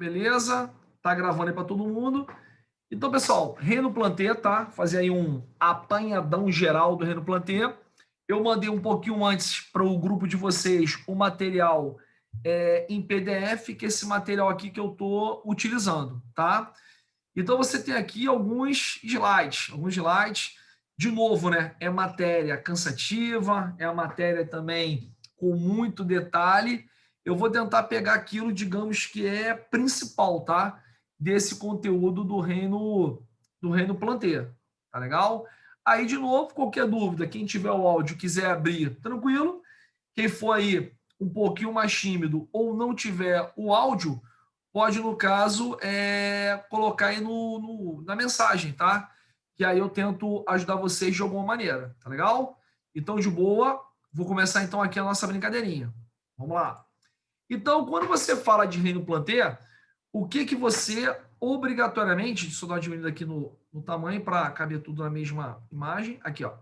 Beleza? Tá gravando aí para todo mundo. Então, pessoal, Reino Planté, tá? Fazer aí um apanhadão geral do Reino Planté. Eu mandei um pouquinho antes para o grupo de vocês o material em PDF, que é esse material aqui que eu estou utilizando, tá? Então, você tem aqui alguns slides. Alguns slides. De novo, né? É matéria cansativa, é a matéria também com muito detalhe. Eu vou tentar pegar aquilo, digamos, que é principal, tá? Desse conteúdo do Reino Planté. Tá legal? Aí, de novo, qualquer dúvida, quem tiver o áudio quiser abrir, tranquilo. Quem for aí um pouquinho mais tímido ou não tiver o áudio, pode, no caso, colocar aí na mensagem, tá? Que aí eu tento ajudar vocês de alguma maneira, tá legal? Então, de boa, vou começar então aqui a nossa brincadeirinha. Vamos lá. Então, quando você fala de Reino Planté, o que você obrigatoriamente, deixa eu dar uma diminuída aqui no tamanho para caber tudo na mesma imagem, aqui ó.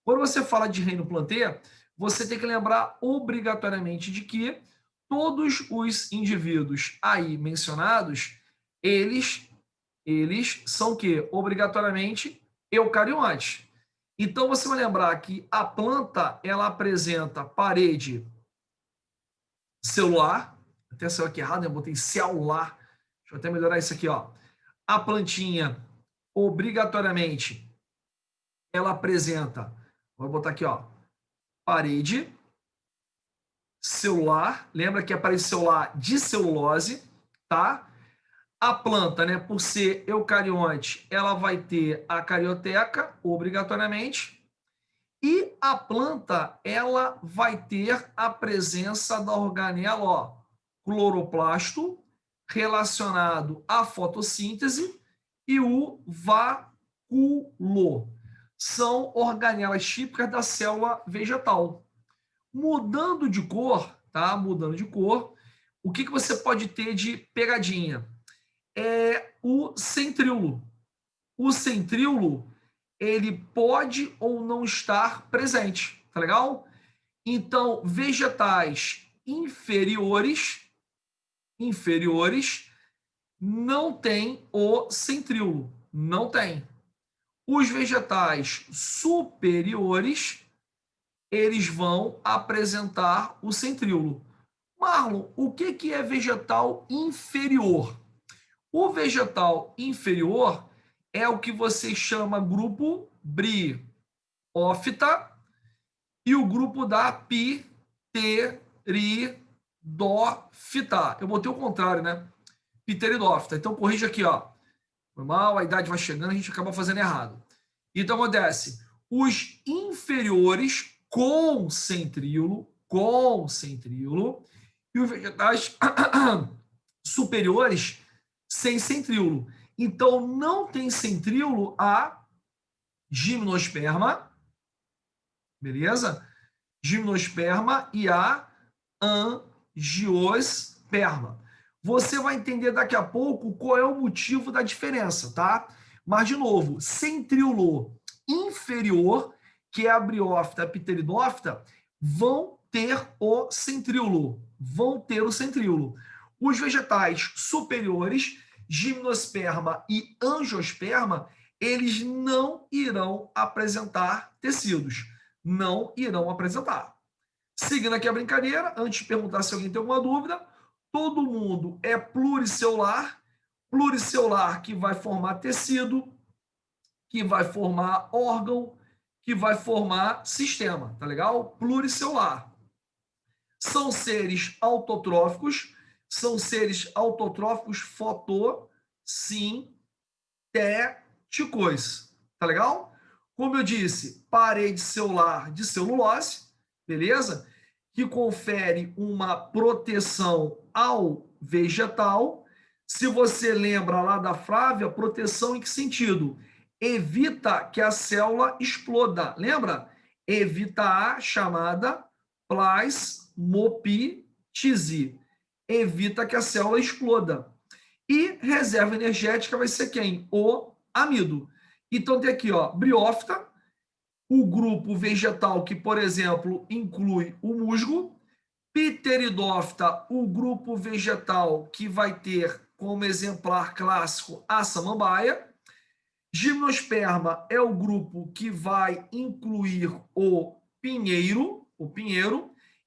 Quando você fala de Reino Planté, você tem que lembrar obrigatoriamente de que todos os indivíduos aí mencionados, eles são o quê? Obrigatoriamente eucariontes. Então você vai lembrar que a planta ela apresenta parede celular, até saiu aqui errado, né? Eu botei celular. Deixa eu até melhorar isso aqui, ó. A plantinha obrigatoriamente ela apresenta, vou botar aqui, ó, parede celular, lembra que é parede celular de celulose, tá? A planta, né, por ser eucarionte, ela vai ter a carioteca, obrigatoriamente, e a planta, ela vai ter a presença da organela, ó, cloroplasto, relacionado à fotossíntese, e o vacúolo. São organelas típicas da célula vegetal. Mudando de cor, tá? Mudando de cor, o que você pode ter de pegadinha? É o centríolo. O centríolo, ele pode ou não estar presente, tá legal? Então, vegetais inferiores não tem o centríolo, não tem. Os vegetais superiores, eles vão apresentar o centríolo. Marlon, o que é vegetal inferior? O vegetal inferior é o que você chama grupo briófita e o grupo da pteridófita. Eu botei o contrário, né? Pteridófita. Então corrija aqui, ó. Foi mal, a idade vai chegando, a gente acaba fazendo errado. Então acontece, os inferiores com centríolo, e os vegetais superiores sem centríolo. Então não tem centríolo a gimnosperma, beleza? Gimnosperma e a angiosperma. Você vai entender daqui a pouco qual é o motivo da diferença, tá? Mas, de novo, centríolo inferior, que é a briófita, a pteridófita, vão ter o centríolo. Os vegetais superiores, gimnosperma e angiosperma, eles não irão apresentar tecidos. Não irão apresentar. Seguindo aqui a brincadeira, antes de perguntar se alguém tem alguma dúvida, todo mundo é pluricelular, pluricelular que vai formar tecido, que vai formar órgão, que vai formar sistema, tá legal? Pluricelular. São seres autotróficos fotossintéticos, tá legal? Como eu disse, parede celular de celulose, beleza? Que confere uma proteção ao vegetal. Se você lembra lá da Flávia, proteção em que sentido? Evita que a célula exploda. Lembra? Evita a chamada plasmoptise. Evita que a célula exploda. E reserva energética vai ser quem? O amido. Então tem aqui, ó, briófita, o grupo vegetal que, por exemplo, inclui o musgo, pteridófita, o grupo vegetal que vai ter como exemplar clássico a samambaia. Gimnosperma é o grupo que vai incluir o pinheiro,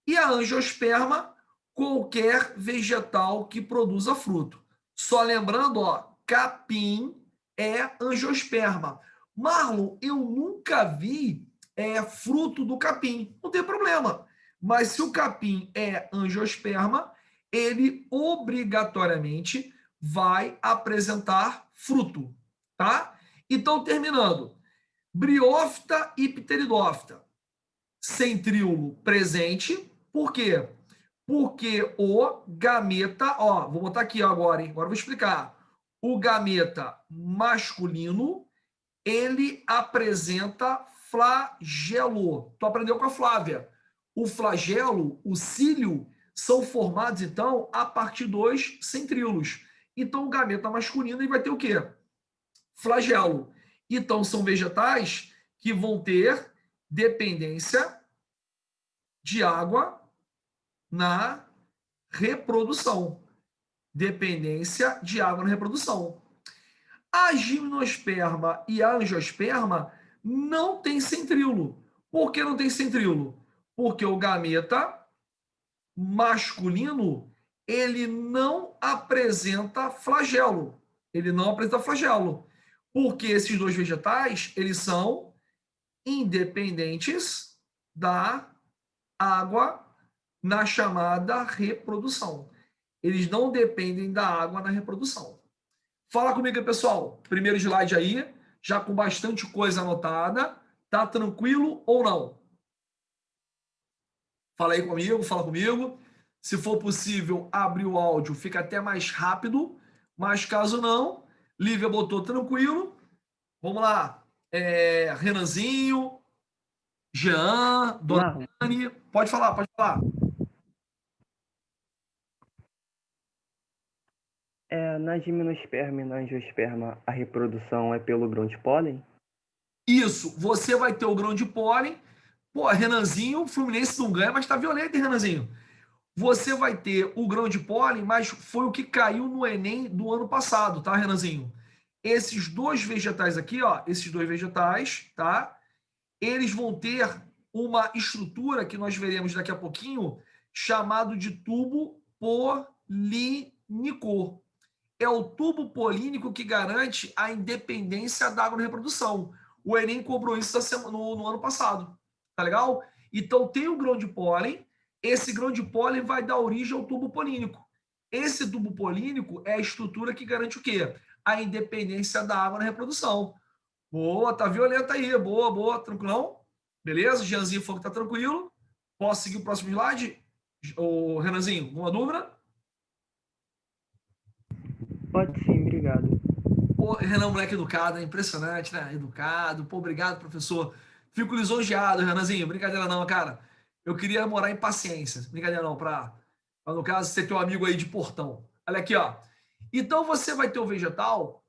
e a angiosperma, qualquer vegetal que produza fruto. Só lembrando, ó, capim é angiosperma. Marlon, eu nunca vi fruto do capim. Não tem problema. Mas se o capim é angiosperma, ele obrigatoriamente vai apresentar fruto, tá? Então, terminando. Briófita e pteridófita. Centríolo presente. Por quê? Porque o gameta, ó, vou botar aqui agora, hein? Agora eu vou explicar. O gameta masculino, ele apresenta flagelo. Tu aprendeu com a Flávia. O flagelo, o cílio, são formados, então, a partir dos centríolos. Então, o gameta masculino ele vai ter o quê? Flagelo. Então, são vegetais que vão ter dependência de água na reprodução. Dependência de água na reprodução. A gimnosperma e a angiosperma não tem centríolo. Por que não tem centríolo? Porque o gameta masculino ele não apresenta flagelo. Ele não apresenta flagelo. Porque esses dois vegetais, eles são independentes da água na chamada reprodução. Eles não dependem da água na reprodução. Fala comigo aí, pessoal. Primeiro slide aí, já com bastante coisa anotada. Tá tranquilo ou não? Fala aí comigo, fala comigo. Se for possível, abrir o áudio, fica até mais rápido. Mas caso não, Lívia botou tranquilo. Vamos lá. Renanzinho, Jean, Marlon, Dani. Pode falar, pode falar. na gimnosperma e na angiosperma, a reprodução é pelo grão de pólen? Isso, você vai ter o grão de pólen. Pô, Renanzinho, o Fluminense não ganha, mas tá violento, hein, Renanzinho? Você vai ter o grão de pólen, mas foi o que caiu no Enem do ano passado, tá, Renanzinho? Esses dois vegetais aqui, ó, esses dois vegetais, tá? Eles vão ter uma estrutura que nós veremos daqui a pouquinho, chamado de tubo polínico. É o tubo polínico que garante a independência da água na reprodução. O Enem cobrou isso no ano passado, tá legal? Então tem o grão de pólen, esse grão de pólen vai dar origem ao tubo polínico. Esse tubo polínico é a estrutura que garante o quê? A independência da água na reprodução. Boa, tá violenta aí, boa, boa, tranquilão? Beleza? Jeanzinho falou que tá tranquilo. Posso seguir o próximo slide? Ô, Renanzinho, alguma dúvida? Pode sim, obrigado. Pô, Renan, moleque educado, é impressionante, né? Educado. Pô, obrigado, professor. Fico lisonjeado, Renanzinho. Brincadeira não, cara. Eu queria morar em Paciência. Brincadeira não, no caso, ser teu amigo aí de Portão. Olha aqui, ó. Então, você vai ter o vegetal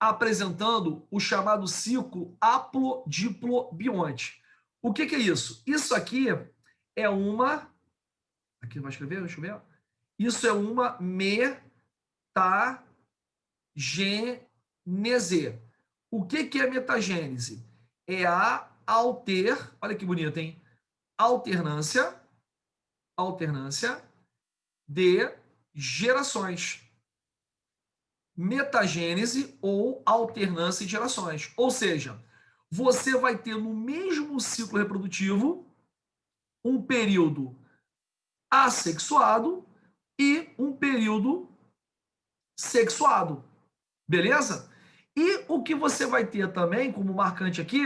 apresentando o chamado ciclo haplodiplobionte. O que que é isso? Isso aqui é uma... Aqui vai escrever? Deixa eu ver. Isso é uma metagênese. O que que é metagênese? É a olha que bonito, hein? Alternância de gerações. Metagênese ou alternância de gerações. Ou seja, você vai ter no mesmo ciclo reprodutivo um período assexuado e um período sexuado. Beleza? E o que você vai ter também, como marcante aqui,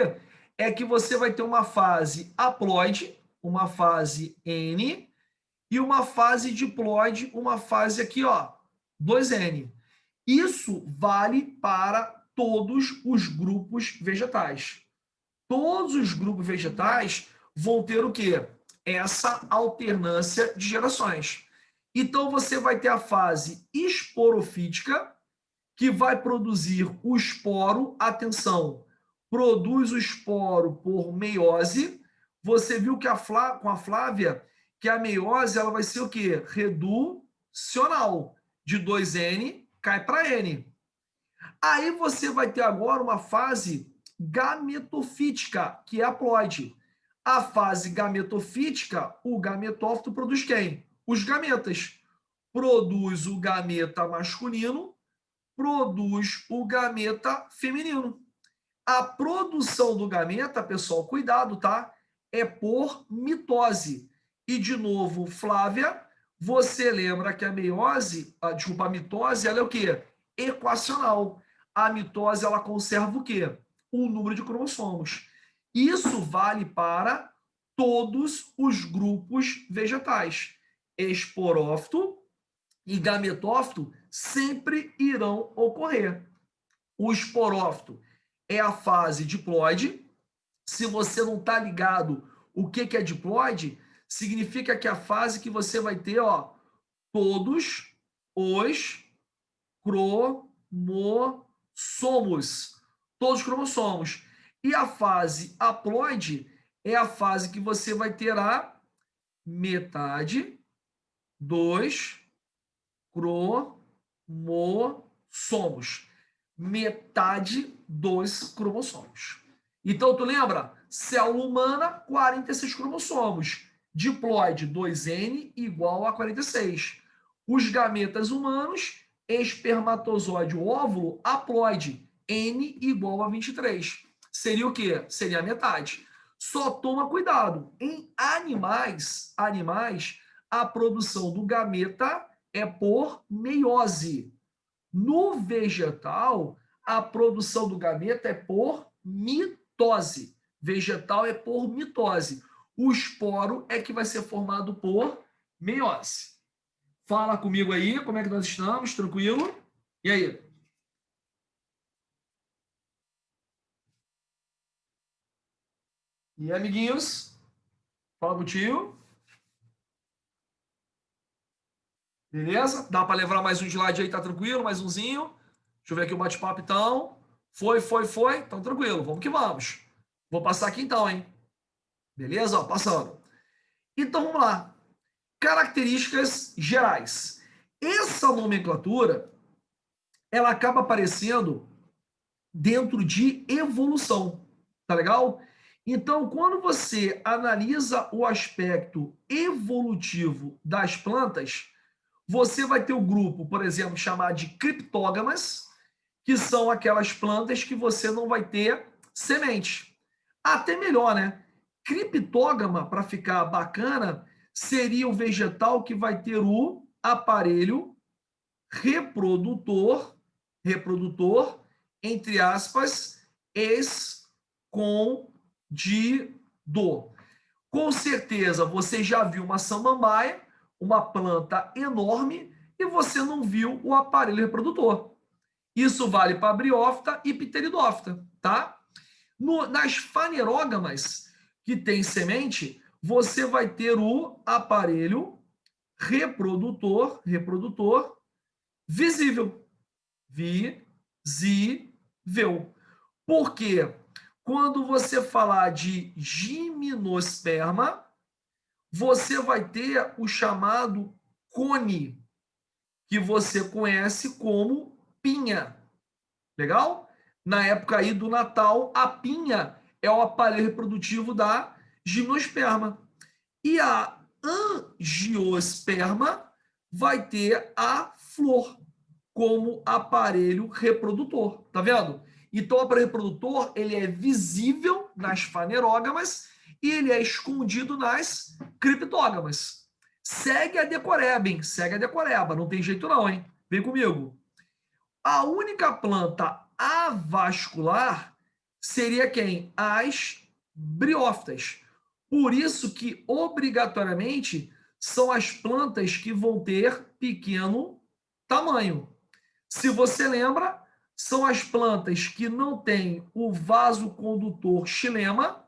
é que você vai ter uma fase haploide, uma fase N, e uma fase diploide, uma fase aqui, ó, 2N. Isso vale para todos os grupos vegetais. Todos os grupos vegetais vão ter o quê? Essa alternância de gerações. Então, você vai ter a fase esporofítica, que vai produzir o esporo. Atenção, produz o esporo por meiose. Você viu que com a Flávia, que a meiose ela vai ser o quê? Reducional, de 2N cai para N. Aí você vai ter agora uma fase gametofítica, que é a ploide. A fase gametofítica, o gametófito produz quem? Os gametas. Produz o gameta masculino, produz o gameta feminino. A produção do gameta, pessoal, cuidado, tá? É por mitose. E, de novo, Flávia, você lembra que a meiose, a mitose, ela é o quê? Equacional. A mitose, ela conserva o quê? O número de cromossomos. Isso vale para todos os grupos vegetais. Esporófito e gametófito sempre irão ocorrer. O esporófito é a fase diploide. Se você não está ligado o que é diploide, significa que é a fase que você vai ter todos os cromossomos. Todos os cromossomos. E a fase haploide é a fase que você vai ter a metade dos cromossomos. Metade dos cromossomos. Então, tu lembra? Célula humana, 46 cromossomos. Diploide, 2N igual a 46. Os gametas humanos, espermatozoide, óvulo, haploide, N igual a 23. Seria o quê? Seria a metade. Só toma cuidado. Em animais, a produção do gameta é por meiose. No vegetal, a produção do gameta é por mitose. Vegetal é por mitose. O esporo é que vai ser formado por meiose. Fala comigo aí, como é que nós estamos? Tranquilo? E aí? E aí, amiguinhos? Fala com o tio. Beleza? Dá para levar mais um slide aí, tá tranquilo? Mais umzinho. Deixa eu ver aqui o bate-papo, então. Foi. Então, tranquilo. Vamos que vamos. Vou passar aqui, então, hein? Beleza? Ó, passando. Então, vamos lá. Características gerais. Essa nomenclatura, ela acaba aparecendo dentro de evolução. Tá legal? Então, quando você analisa o aspecto evolutivo das plantas, você vai ter o grupo, por exemplo, chamado de criptógamas, que são aquelas plantas que você não vai ter semente. Até melhor, né? Criptógama, para ficar bacana, seria o vegetal que vai ter o aparelho reprodutor, entre aspas, escondido. Com certeza você já viu uma samambaia, uma planta enorme, e você não viu o aparelho reprodutor. Isso vale para briófita e pteridófita, tá? Nas fanerógamas que tem semente, você vai ter o aparelho reprodutor visível. Visível. Por quê? Quando você falar de gimnosperma, você vai ter o chamado cone, que você conhece como pinha. Legal? Na época aí do Natal, a pinha é o aparelho reprodutivo da gimnosperma. E a angiosperma vai ter a flor como aparelho reprodutor. Tá vendo? Então, o aparelho reprodutor ele é visível nas fanerógamas e ele é escondido nas criptógamas. Segue a decoreba, hein? Segue a decoreba. Não tem jeito não, hein? Vem comigo. A única planta avascular seria quem? As briófitas. Por isso que, obrigatoriamente, são as plantas que vão ter pequeno tamanho. Se você lembra, são as plantas que não têm o vasocondutor xilema,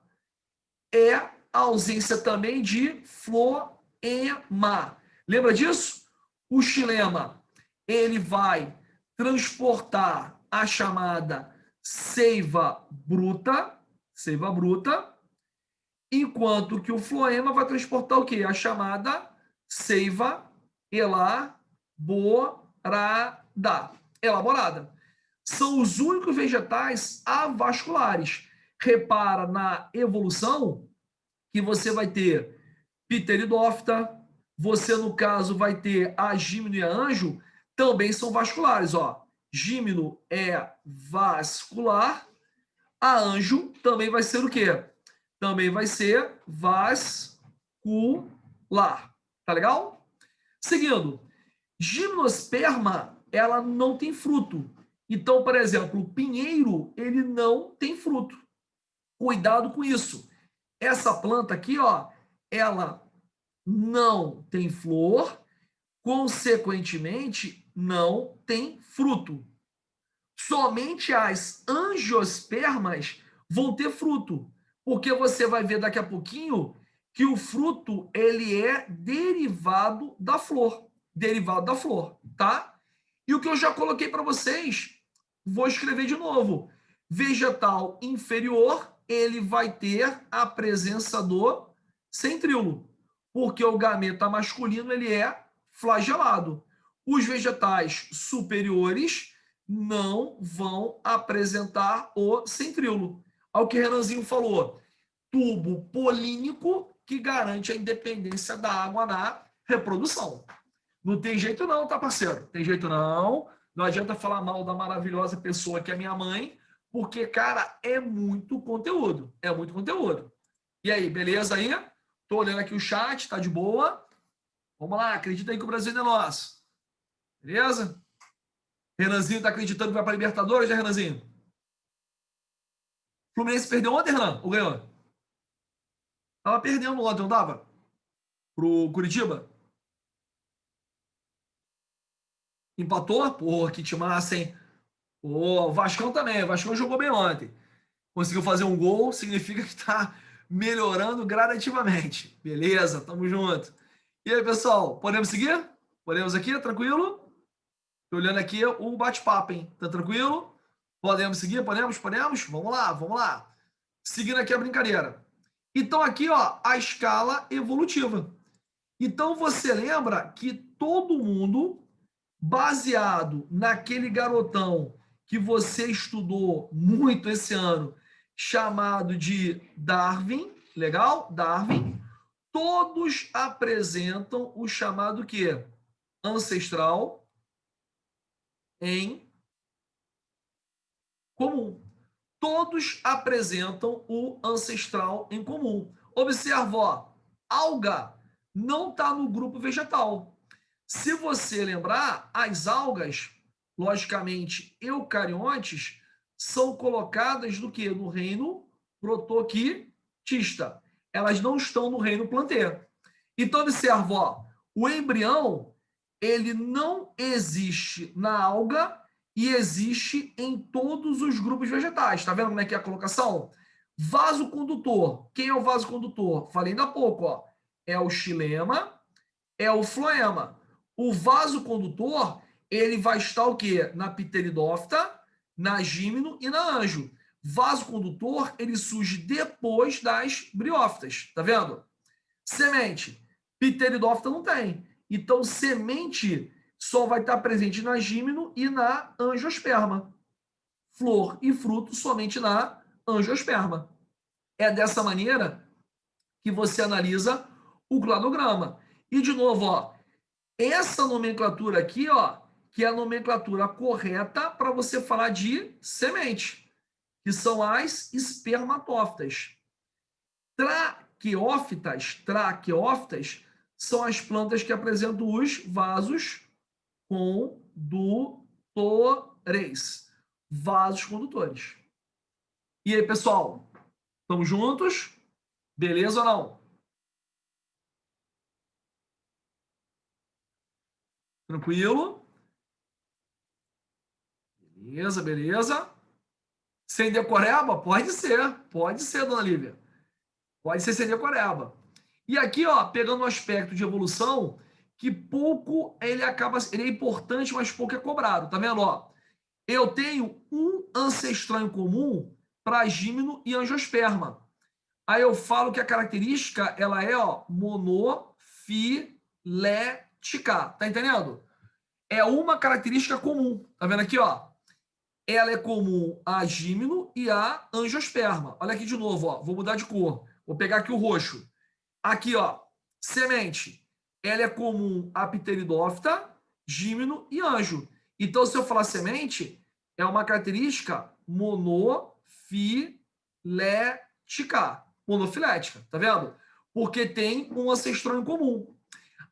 é a ausência também de floema. Lembra disso? O xilema, ele vai transportar a chamada seiva bruta, enquanto que o floema vai transportar o quê? A chamada seiva elaborada. elaborada. São os únicos vegetais avasculares. Repara na evolução que você vai ter pteridófita, você, no caso, vai ter a gímeno e a anjo, também são vasculares. Ó. Gímeno é vascular, a anjo também vai ser o quê? Também vai ser vascular. Tá legal? Seguindo, gimnosperma, ela não tem fruto. Então, por exemplo, o pinheiro, ele não tem fruto. Cuidado com isso. Essa planta aqui, ó, ela não tem flor, consequentemente, não tem fruto. Somente as angiospermas vão ter fruto, porque você vai ver daqui a pouquinho que o fruto ele é derivado da flor, tá? E o que eu já coloquei para vocês, vou escrever de novo. Vegetal inferior, ele vai ter a presença do centríolo, porque o gameta masculino ele é flagelado. Os vegetais superiores não vão apresentar o centríolo. Ao que Renanzinho falou, tubo polínico que garante a independência da água na reprodução. Não tem jeito não, tá, parceiro? Tem jeito não. Não adianta falar mal da maravilhosa pessoa que é minha mãe, porque, cara, é muito conteúdo. É muito conteúdo. E aí, beleza aí? Tô olhando aqui o chat, tá de boa? Vamos lá, acredita aí que o Brasil é nosso. Beleza? Renanzinho tá acreditando que vai para Libertadores, né, Renanzinho? Fluminense perdeu ontem, Renan? Ou ganhou? Tava perdendo ontem, não tava? Pro Curitiba? Empatou? Pô, que timaço, hein? Pô, o Vascão também. O Vascão jogou bem ontem. Conseguiu fazer um gol, significa que tá melhorando gradativamente. Beleza, tamo junto. E aí, pessoal, podemos seguir? Podemos aqui, tranquilo? Tô olhando aqui o bate-papo, hein? Tá tranquilo? Podemos seguir? Podemos? Podemos? Vamos lá, vamos lá. Seguindo aqui a brincadeira. Então, aqui, ó, a escala evolutiva. Então, você lembra que todo mundo, baseado naquele garotão que você estudou muito esse ano, chamado de Darwin, legal? Darwin, todos apresentam o chamado quê? Ancestral em comum. Todos apresentam o ancestral em comum. Observa, ó, alga não está no grupo vegetal. Se você lembrar, as algas, logicamente eucariontes, são colocadas no que? No reino protoquitista. Elas não estão no reino planteiro. Então, observa, ó, o embrião ele não existe na alga e existe em todos os grupos vegetais. Está vendo como é que é a colocação? Vaso condutor. Quem é o vaso condutor? Falei ainda há pouco, ó. É o xilema, é o floema. O vaso condutor, ele vai estar o quê? Na pteridófita, na gímeno e na anjo. Vaso condutor, ele surge depois das briófitas. Tá vendo? Semente. Pteridófita não tem. Então, semente só vai estar presente na gímeno e na angiosperma. Flor e fruto somente na angiosperma. É dessa maneira que você analisa o cladograma. E, de novo, ó, essa nomenclatura aqui, ó, que é a nomenclatura correta para você falar de semente, que são as espermatófitas. Traqueófitas são as plantas que apresentam os vasos condutores. Vasos condutores. E aí, pessoal? Estamos juntos? Beleza ou não? Tranquilo? Beleza, beleza. Sem decoreba? Pode ser, dona Lívia. Pode ser sem decoreba. E aqui, ó, pegando um aspecto de evolução, que pouco ele é importante, mas pouco é cobrado. Tá vendo, ó? Eu tenho um ancestral em comum para gímeno e angiosperma. Aí eu falo que a característica ela é, ó, monofilética. Tá entendendo? é uma característica comum. Tá vendo aqui, ó? Ela é comum a gímeno e a angiosperma. Olha aqui de novo, ó. Vou mudar de cor. Vou pegar aqui o roxo. Aqui, ó. Semente. Ela é comum a pteridófita, gímeno e anjo. Então, se eu falar semente, é uma característica monofilética. Monofilética, tá vendo? Porque tem um ancestral em comum.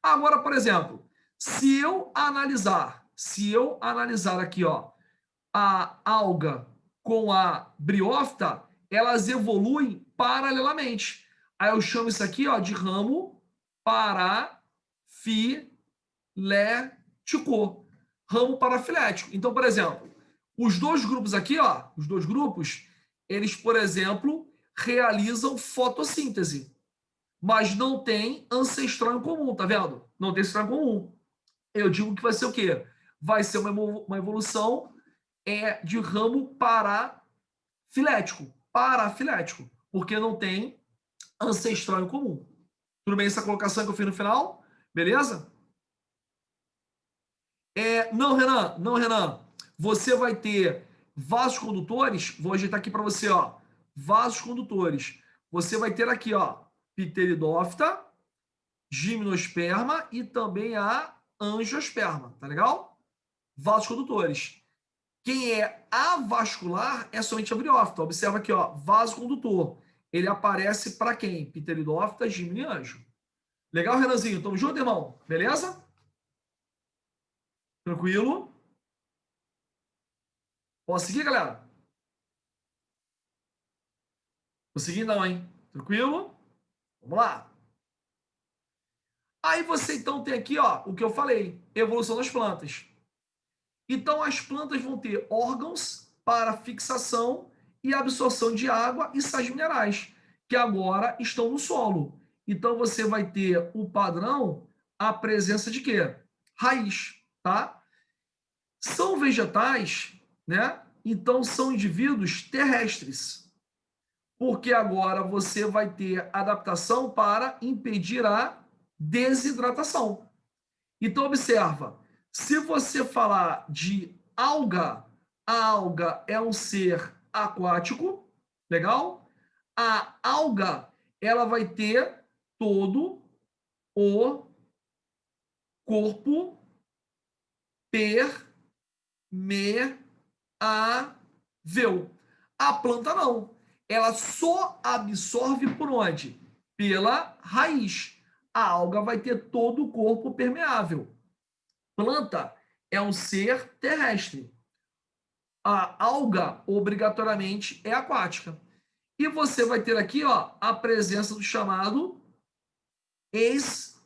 Agora, por exemplo, se eu analisar aqui, ó, a alga com a briófita, elas evoluem paralelamente. Aí eu chamo isso aqui, ó, de ramo parafilético. Ramo parafilético. Então, por exemplo, os dois grupos aqui, ó, os dois grupos, eles, por exemplo, realizam fotossíntese, mas não tem ancestral em comum, tá vendo? Não tem ancestral em comum. Eu digo que vai ser o quê? Vai ser uma evolução de ramo parafilético, porque não tem ancestral em comum. Tudo bem essa colocação que eu fiz no final? Beleza? Não, Renan. Você vai ter vasos condutores, vou ajeitar aqui para você, ó. Vasos condutores. Você vai ter aqui, ó, pteridófita, gimnosperma e também a angiosperma, tá legal? Vasos condutores. Quem é avascular é somente a briófita. Observa aqui, ó, vaso condutor. Ele aparece para quem? Pteridófita, gímeno e anjo. Legal, Renanzinho? Tamo junto, irmão? Beleza? Tranquilo? Posso seguir, galera? Vou seguir não, hein? Tranquilo? Vamos lá. Aí você então tem aqui, ó, o que eu falei, evolução das plantas. Então as plantas vão ter órgãos para fixação e absorção de água e sais minerais, que agora estão no solo. Então você vai ter o padrão, a presença de quê? Raiz, tá? São vegetais, né? Então são indivíduos terrestres, porque agora você vai ter adaptação para impedir a desidratação. Então, observa, se você falar de alga, a alga é um ser aquático, legal? A alga, ela vai ter todo o corpo permeável. A planta não. Ela só absorve por onde? Pela raiz. A alga vai ter todo o corpo permeável. Planta é um ser terrestre. A alga, obrigatoriamente, é aquática. E você vai ter aqui, ó, a presença do chamado estomato,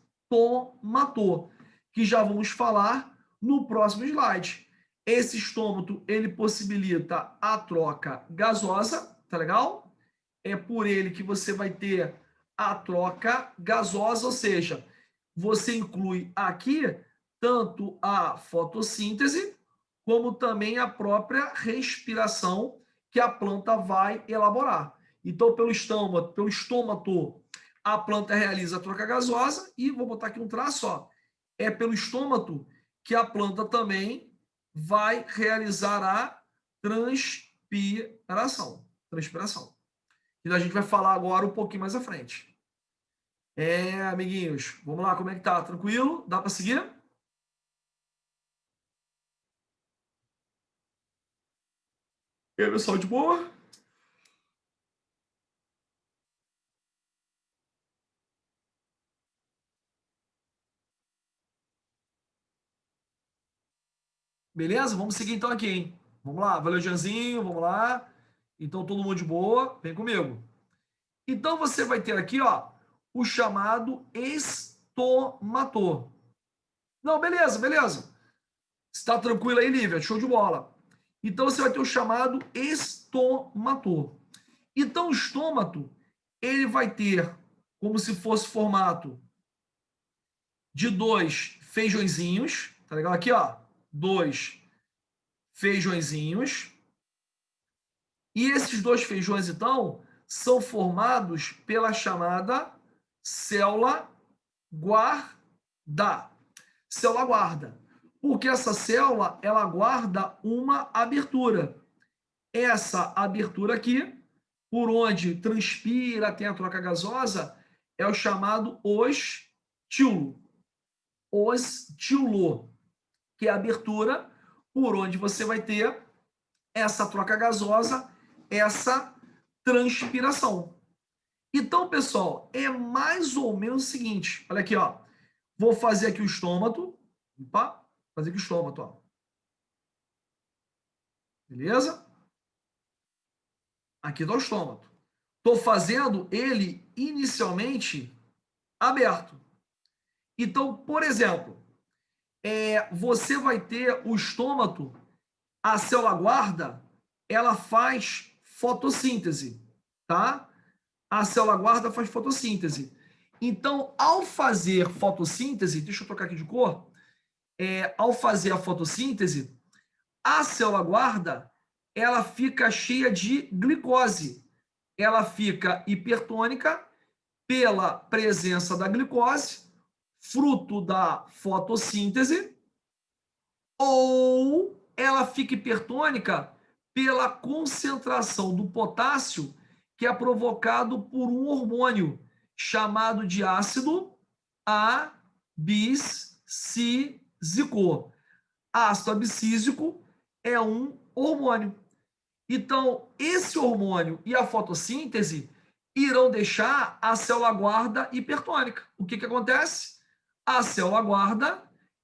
que já vamos falar no próximo slide. Esse estômato, ele possibilita a troca gasosa, tá legal? É por ele que você vai ter a troca gasosa, ou seja, você inclui aqui tanto a fotossíntese, como também a própria respiração que a planta vai elaborar. Então, pelo estômato, a planta realiza a troca gasosa e, vou botar aqui um traço, ó, é pelo estômato que a planta também vai realizar a transpiração. E a gente vai falar agora um pouquinho mais à frente. Amiguinhos, vamos lá, como é que tá? Tranquilo? Dá para seguir? E aí, pessoal, de boa? Beleza? Vamos seguir então aqui, hein? Vamos lá, valeu, Janzinho, vamos lá. Então, todo mundo de boa, vem comigo. Então, você vai ter aqui, ó, o chamado estomato. Não, beleza. Está tranquilo aí, Lívia? Show de bola. Então, você vai ter o chamado estomato. Então, o estômato, ele vai ter como se fosse formato de dois feijõezinhos, tá legal? Aqui, ó, dois feijõezinhos. E esses dois feijões, então, são formados pela chamada célula guarda. Célula guarda. Porque essa célula, ela guarda uma abertura. Essa abertura aqui, por onde transpira, tem a troca gasosa, é o chamado ostíolo. Ostíolo, que é a abertura por onde você vai ter essa troca gasosa, essa transpiração. Então, pessoal, é mais ou menos o seguinte. Olha aqui, ó. Vou fazer aqui o estômato. Opa, fazer aqui o estômato, ó. Beleza? Aqui está o estômato. Estou fazendo ele inicialmente aberto. Então, por exemplo, você vai ter o estômato, a célula guarda, ela faz fotossíntese, tá? A célula guarda faz fotossíntese. Então, ao fazer fotossíntese, deixa eu trocar aqui de cor, ao fazer a fotossíntese, a célula guarda, ela fica cheia de glicose. Ela fica hipertônica pela presença da glicose, fruto da fotossíntese, ou ela fica hipertônica pela concentração do potássio que é provocado por um hormônio chamado de ácido abscísico. Ácido abscísico é um hormônio. Então, esse hormônio e a fotossíntese irão deixar a célula guarda hipertônica. O que acontece? A célula guarda,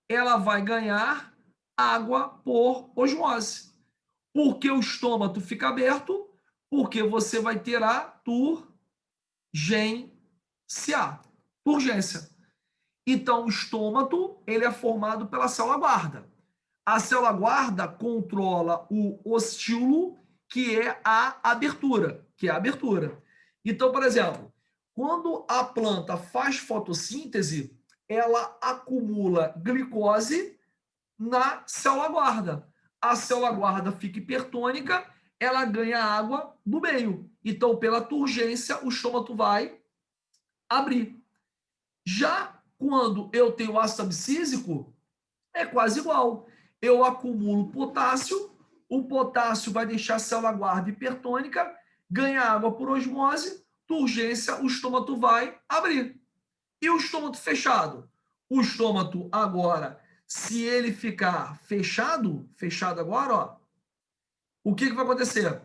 ela vai ganhar água por osmose. Porque o estômato fica aberto, porque você vai ter a turgência. Turgência. Então, o estômato, ele é formado pela célula guarda. A célula guarda controla o ostíolo, que é a abertura, Então, por exemplo, quando a planta faz fotossíntese, ela acumula glicose na célula guarda. A célula guarda fica hipertônica, ela ganha água do meio. Então, pela turgência, o estômato vai abrir. Já quando eu tenho ácido abscísico, é quase igual. Eu acumulo potássio, o potássio vai deixar a célula guarda hipertônica, ganha água por osmose, turgência, o estômato vai abrir. E o estômato fechado? O estômato agora, se ele ficar fechado agora, ó, o que vai acontecer?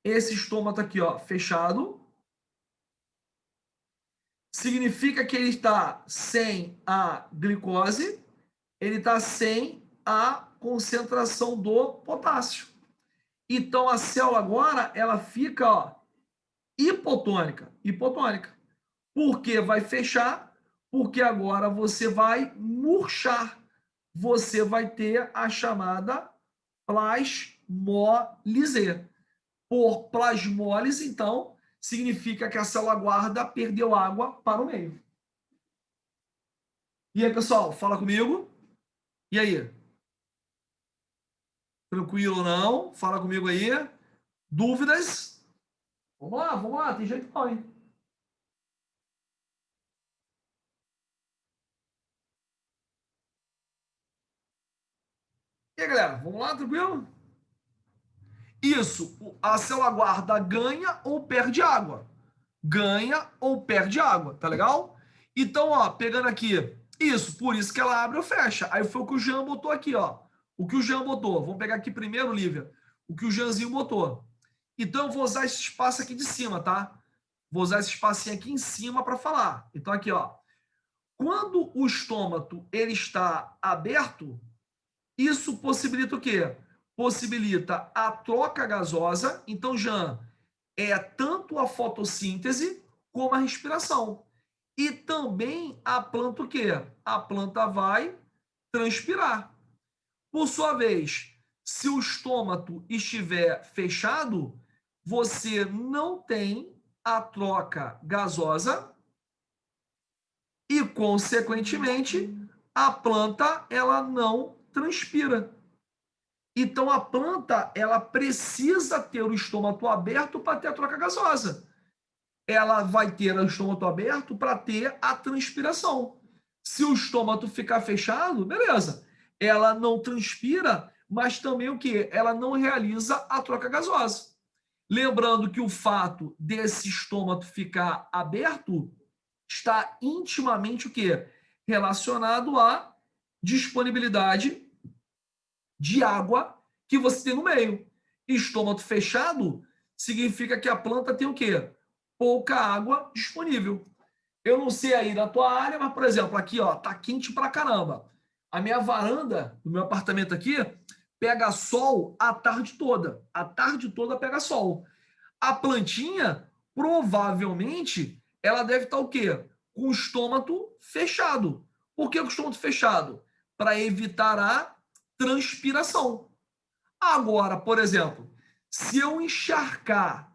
Esse estômato aqui, ó, fechado, significa que ele está sem a glicose, ele está sem a concentração do potássio. Então a célula agora ela fica, ó, hipotônica. Por que vai fechar? Porque agora você vai murchar. Você vai ter a chamada plasmólise. Por plasmólise, então, significa que a célula guarda perdeu água para o meio. E aí, pessoal, fala comigo. E aí? Tranquilo ou não? Fala comigo aí. Dúvidas? Vamos lá, tem jeito não, hein? E aí, galera, vamos lá, tranquilo? Isso, a célula guarda ganha ou perde água. Ganha ou perde água, tá legal? Então, ó, pegando aqui, isso, por isso que ela abre ou fecha. Aí foi o que o Jean botou aqui, ó. O que o Jean botou, vamos pegar aqui primeiro, Lívia, o que o Jeanzinho botou. Então, eu vou usar esse espaço aqui de cima, tá? Vou usar esse espacinho aqui em cima para falar. Então, aqui, ó. Quando o estômago ele está aberto, isso possibilita o quê? Possibilita a troca gasosa. Então, Jean, é tanto a fotossíntese como a respiração. E também a planta o quê? A planta vai transpirar. Por sua vez, se o estômago estiver fechado, você não tem a troca gasosa e, consequentemente, a planta ela não transpira. Então, a planta ela precisa ter o estômago aberto para ter a troca gasosa. Ela vai ter o estômago aberto para ter a transpiração. Se o estômago ficar fechado, beleza. ela não transpira, mas também o quê? Ela não realiza a troca gasosa. Lembrando que o fato desse estômago ficar aberto está intimamente o quê? Relacionado à disponibilidade de água que você tem no meio. Estômago fechado significa que a planta tem o quê? Pouca água disponível. Eu não sei aí na tua área, mas, por exemplo, aqui, ó, tá quente pra caramba. A minha varanda do meu apartamento aqui pega sol a tarde toda. A tarde toda pega sol. A plantinha, provavelmente, ela deve estar o quê? Com o estômago fechado. Por que o estômago fechado? Para evitar a transpiração. Agora, por exemplo, se eu encharcar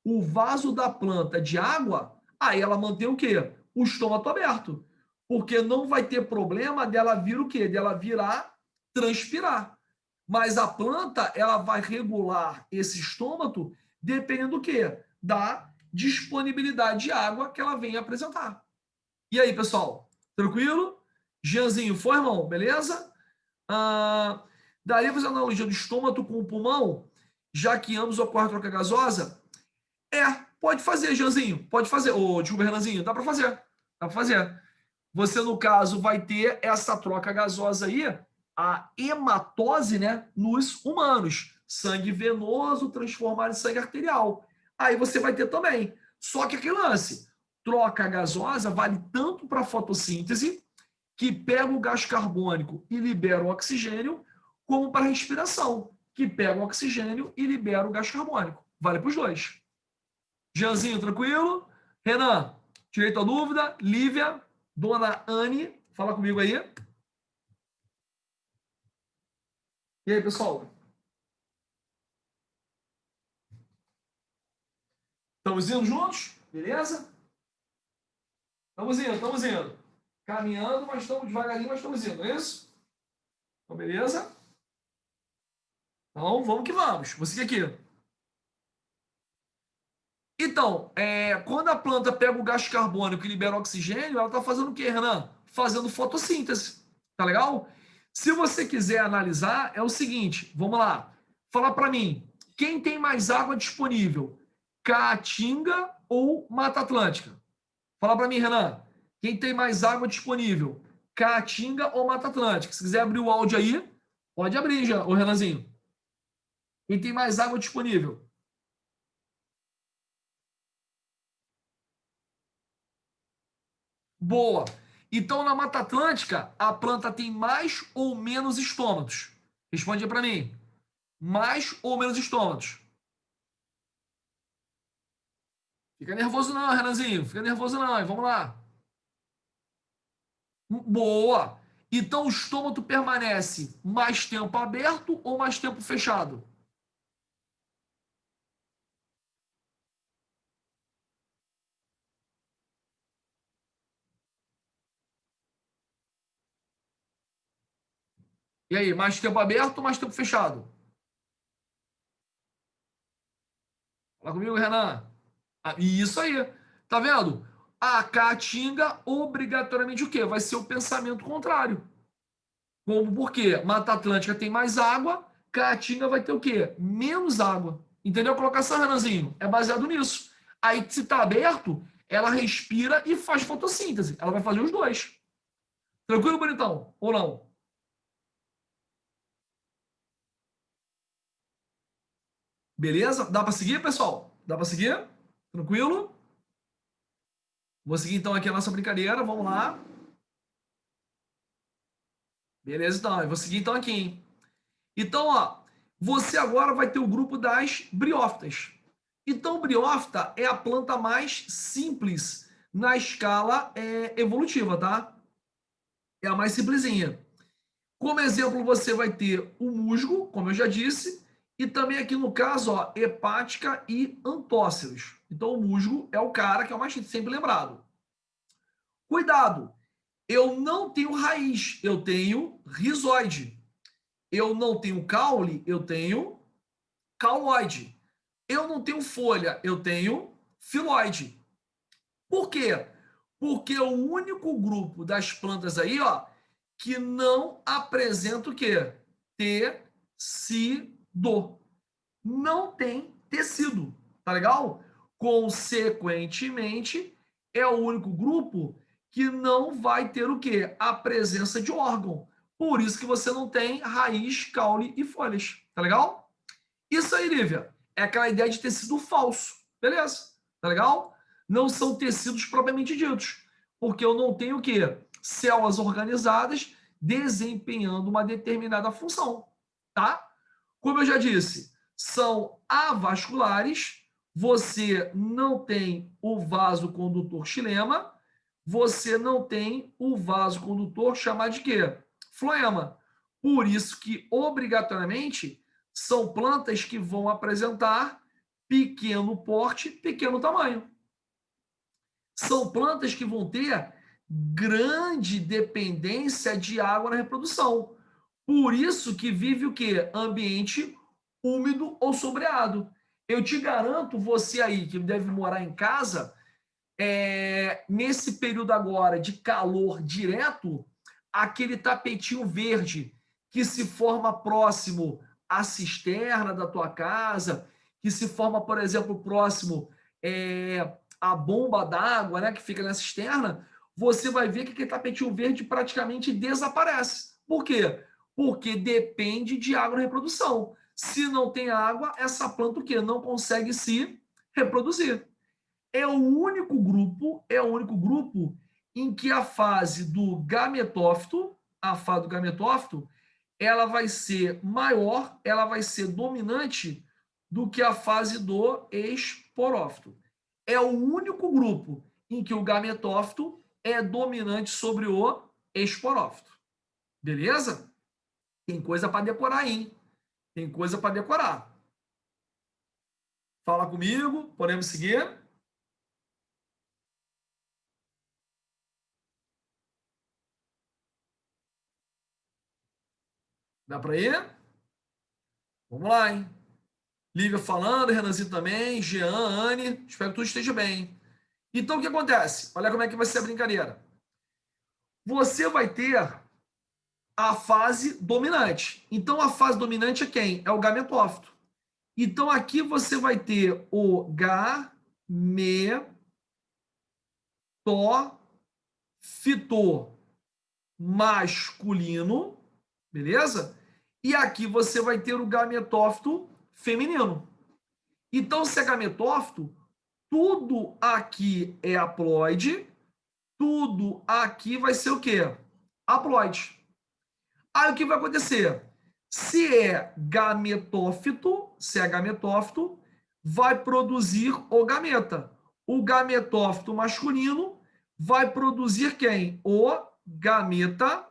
o vaso da planta de água, aí ela mantém o quê? O estômago aberto. Porque não vai ter problema dela vir o quê? Dela virar transpirar. Mas a planta, ela vai regular esse estômago dependendo do quê? Da disponibilidade de água que ela vem apresentar. E aí, pessoal? Tranquilo? Jeanzinho, foi, irmão? Beleza? Daria para fazer a analogia do estômago com o pulmão, já que ambos ocorrem troca gasosa? Pode fazer, Jeanzinho. Pode fazer. Ô, desculpa, Renanzinho. Dá para fazer. Dá para fazer. Você, no caso, vai ter essa troca gasosa aí, a hematose, né, nos humanos. Sangue venoso transformar em sangue arterial. Aí você vai ter também. Só que aquele lance, troca gasosa vale tanto para a fotossíntese, que pega o gás carbônico e libera o oxigênio, como para a respiração, que pega o oxigênio e libera o gás carbônico. Vale para os dois. Jeanzinho, tranquilo? Renan, tirei tua dúvida. Lívia, dona Anne, fala comigo aí. E aí, pessoal? Estamos indo juntos? Beleza? Estamos indo, estamos indo. Caminhando, mas estamos devagarinho, mas estamos indo, é isso? Então, beleza? Então, vamos que vamos. Vou seguir aqui. Então, quando a planta pega o gás carbônico e libera o oxigênio, ela está fazendo o quê, Renan? Fazendo fotossíntese. Tá legal? Se você quiser analisar, é o seguinte, vamos lá. Fala para mim, quem tem mais água disponível? Caatinga ou Mata Atlântica? Fala para mim, Renan, quem tem mais água disponível? Caatinga ou Mata Atlântica? Se quiser abrir o áudio aí, pode abrir já, o Renanzinho. Quem tem mais água disponível? Boa. Então, na Mata Atlântica, a planta tem mais ou menos estômatos? Responde para mim. Mais ou menos estômatos? Fica nervoso não, Renanzinho. Fica nervoso não. Vamos lá. Boa. Então, o estômago permanece mais tempo aberto ou mais tempo fechado? E aí, mais tempo aberto ou mais tempo fechado? Fala comigo, Renan. Isso aí. Tá vendo? A caatinga, obrigatoriamente o quê? Vai ser o pensamento contrário. Como por quê? Mata Atlântica tem mais água, Caatinga vai ter o quê? Menos água. Entendeu a colocação, Renanzinho? É baseado nisso. Aí, se está aberto, ela respira e faz fotossíntese. Ela vai fazer os dois. Tranquilo, bonitão? Ou não? Beleza? Dá para seguir, pessoal? Dá para seguir? Tranquilo? Vou seguir então aqui a nossa brincadeira. Vamos lá. Beleza, então. Eu vou seguir então aqui, hein? Então, ó, você agora vai ter o grupo das briófitas. Então, briófita é a planta mais simples na escala evolutiva, tá? É a mais simplesinha. Como exemplo, você vai ter o musgo, como eu já disse, e também aqui no caso, ó, hepática e antóceros. Então, o musgo é o cara que é o mais sempre lembrado. Cuidado, eu não tenho raiz, eu tenho rizoide. Eu não tenho caule, eu tenho cauloide. Eu não tenho folha, eu tenho filoide. Por quê? Porque o único grupo das plantas aí, ó, que não apresenta o quê? Tecido. Não tem tecido, tá legal? Consequentemente, é o único grupo que não vai ter o quê? A presença de órgão. Por isso que você não tem raiz, caule e folhas, tá legal? Isso aí, Lívia, é aquela ideia de tecido falso, beleza? Tá legal? Não são tecidos propriamente ditos, porque eu não tenho o quê? Células organizadas desempenhando uma determinada função, tá? Como eu já disse, são avasculares, você não tem o vasocondutor xilema, você não tem o vasocondutor chamado de quê? Floema. Por isso que, obrigatoriamente, são plantas que vão apresentar pequeno porte, pequeno tamanho. São plantas que vão ter grande dependência de água na reprodução. Por isso que vive o quê? Ambiente úmido ou sombreado. Eu te garanto, você aí que deve morar em casa, nesse período agora de calor direto, aquele tapetinho verde que se forma próximo à cisterna da tua casa, que se forma, por exemplo, próximo à bomba d'água, né, que fica na cisterna, você vai ver que aquele tapetinho verde praticamente desaparece. Por quê? Porque depende de água na reprodução. Se não tem água, essa planta o quê? Não consegue se reproduzir. É o único grupo em que a fase do gametófito, ela vai ser maior, ela vai ser dominante do que a fase do esporófito. É o único grupo em que o gametófito é dominante sobre o esporófito. Beleza? Tem coisa para decorar aí, hein? Tem coisa para decorar. Fala comigo, podemos seguir? Dá para ir? Vamos lá, hein? Lívia falando, Renanzinho também, Jean, Anne, espero que tudo esteja bem. Então, o que acontece? Olha como é que vai ser a brincadeira. Você vai ter a fase dominante. Então, a fase dominante é quem? É o gametófito. Então, aqui você vai ter o gametofito masculino, beleza? E aqui você vai ter o gametófito feminino. Então, se é gametófito, tudo aqui é haploide, tudo aqui vai ser o quê? Haploide. Aí o que vai acontecer? Se é gametófito, vai produzir o gameta. O gametófito masculino vai produzir quem? O gameta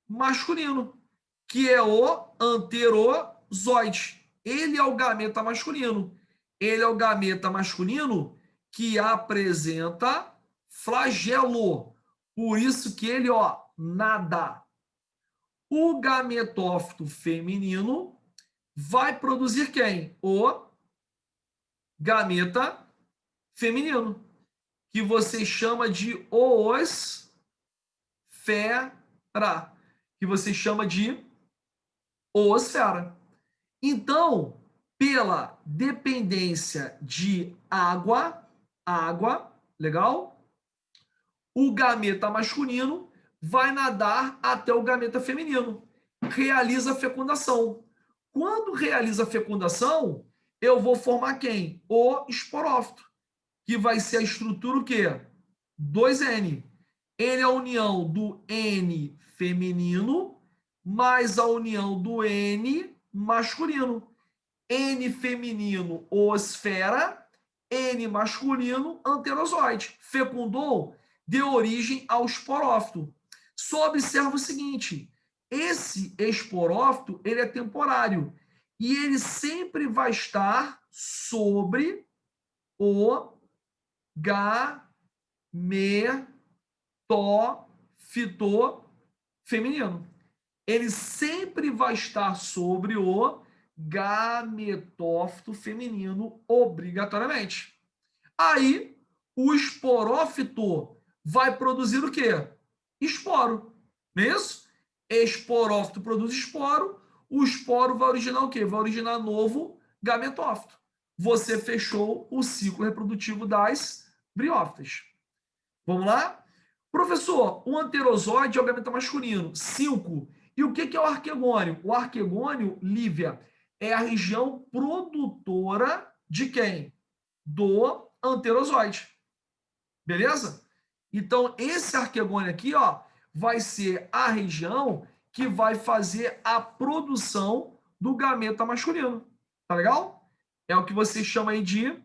masculino, que é o anterozoide. Ele é o gameta masculino. Ele é o gameta masculino que apresenta flagelo. Por isso que ele, nada. O gametófito feminino vai produzir quem? O gameta feminino, que você chama de oosfera, que você chama de oosfera. Então, pela dependência de água, legal? O gameta masculino vai nadar até o gameta feminino. Realiza a fecundação. Quando realiza a fecundação, eu vou formar quem? O esporófito, que vai ser a estrutura o quê? 2N. Ele é a união do N feminino mais a união do N masculino. N feminino, osfera, N masculino, anterozoide. Fecundou, deu origem ao esporófito. Só observa o seguinte, esse esporófito, ele é temporário e ele sempre vai estar sobre o gametofito feminino. Ele sempre vai estar sobre o gametófito feminino, obrigatoriamente. Aí, o esporófito vai produzir o quê? Esporo. Não é isso? Esporófito produz esporo, o esporo vai originar o quê? Vai originar novo gametófito. Você fechou o ciclo reprodutivo das briófitas. Vamos lá? Professor, o anterosóide é o gameta masculino. 5. E o que é o arquegônio? O arquegônio, Lívia, é a região produtora de quem? Do anterosóide. Beleza? Então, esse arquegônio aqui, ó, vai ser a região que vai fazer a produção do gameta masculino. Tá legal? É o que você chama aí de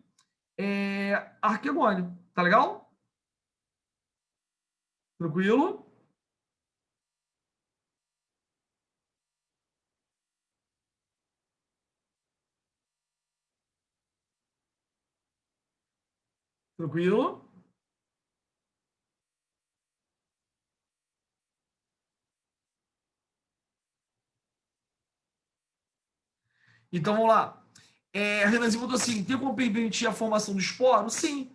arquegônio. Tá legal? Tranquilo? Tranquilo? Então, vamos lá. Renanzinho botou assim, tem como permitir a formação do esporo? Sim.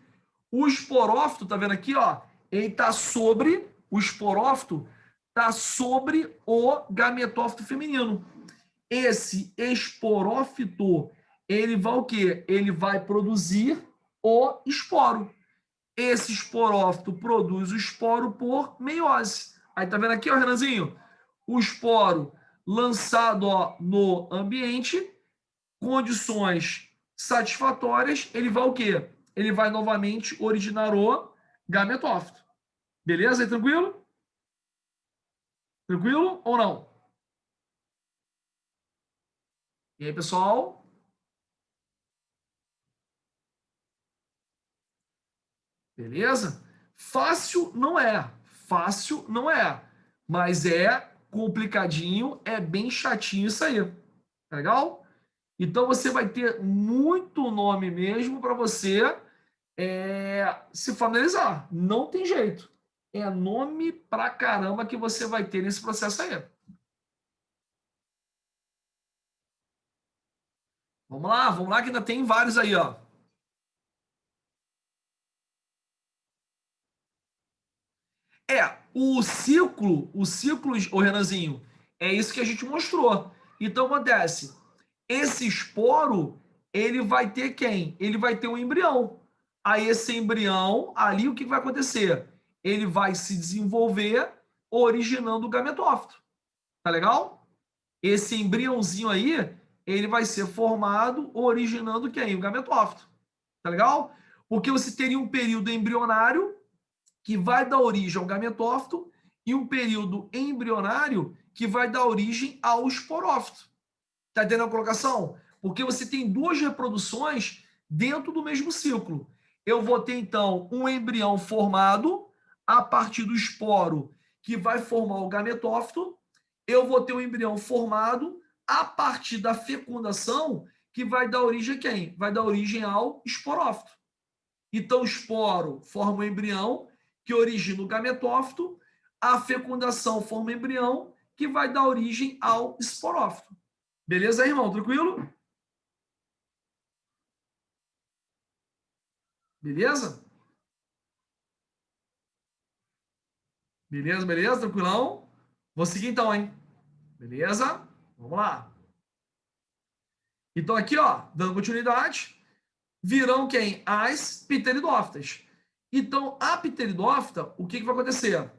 O esporófito, tá vendo aqui, ó? Ele tá sobre, o esporófito tá sobre o gametófito feminino. Esse esporófito, ele vai o quê? Ele vai produzir o esporo. Esse esporófito produz o esporo por meiose. Aí tá vendo aqui, ó, Renanzinho? O esporo lançado, ó, no ambiente, condições satisfatórias, ele vai o quê? Ele vai novamente originar o gametófito. Beleza? Aí, tranquilo? Tranquilo ou não? E aí, pessoal? Beleza? Fácil não é. Fácil não é. Mas é complicadinho, é bem chatinho isso aí. Tá legal? Então você vai ter muito nome mesmo para você se familiarizar. Não tem jeito. É nome pra caramba que você vai ter nesse processo aí. Vamos lá, que ainda tem vários aí, ó. O ciclo, o Renanzinho, é isso que a gente mostrou. Então acontece, esse esporo, ele vai ter quem? Ele vai ter um embrião. Aí esse embrião, ali o que vai acontecer? Ele vai se desenvolver originando o gametófito. Tá legal? Esse embriãozinho aí, ele vai ser formado originando quem? O gametófito. Tá legal? Porque você teria um período embrionário que vai dar origem ao gametófito e um período embrionário que vai dar origem ao esporófito. Tá entendendo a colocação? Porque você tem duas reproduções dentro do mesmo ciclo. Eu vou ter, então, um embrião formado a partir do esporo que vai formar o gametófito. Eu vou ter um embrião formado a partir da fecundação que vai dar origem a quem? Vai dar origem ao esporófito. Então, o esporo forma um embrião que origina o gametófito, a fecundação forma um embrião que vai dar origem ao esporófito. Beleza, irmão? Tranquilo? Beleza? Beleza, beleza? Tranquilão? Vou seguir então, hein? Beleza? Vamos lá. Então, aqui, ó, dando continuidade, virão quem? As pteridófitas. Então, a pteridófita, o que vai acontecer?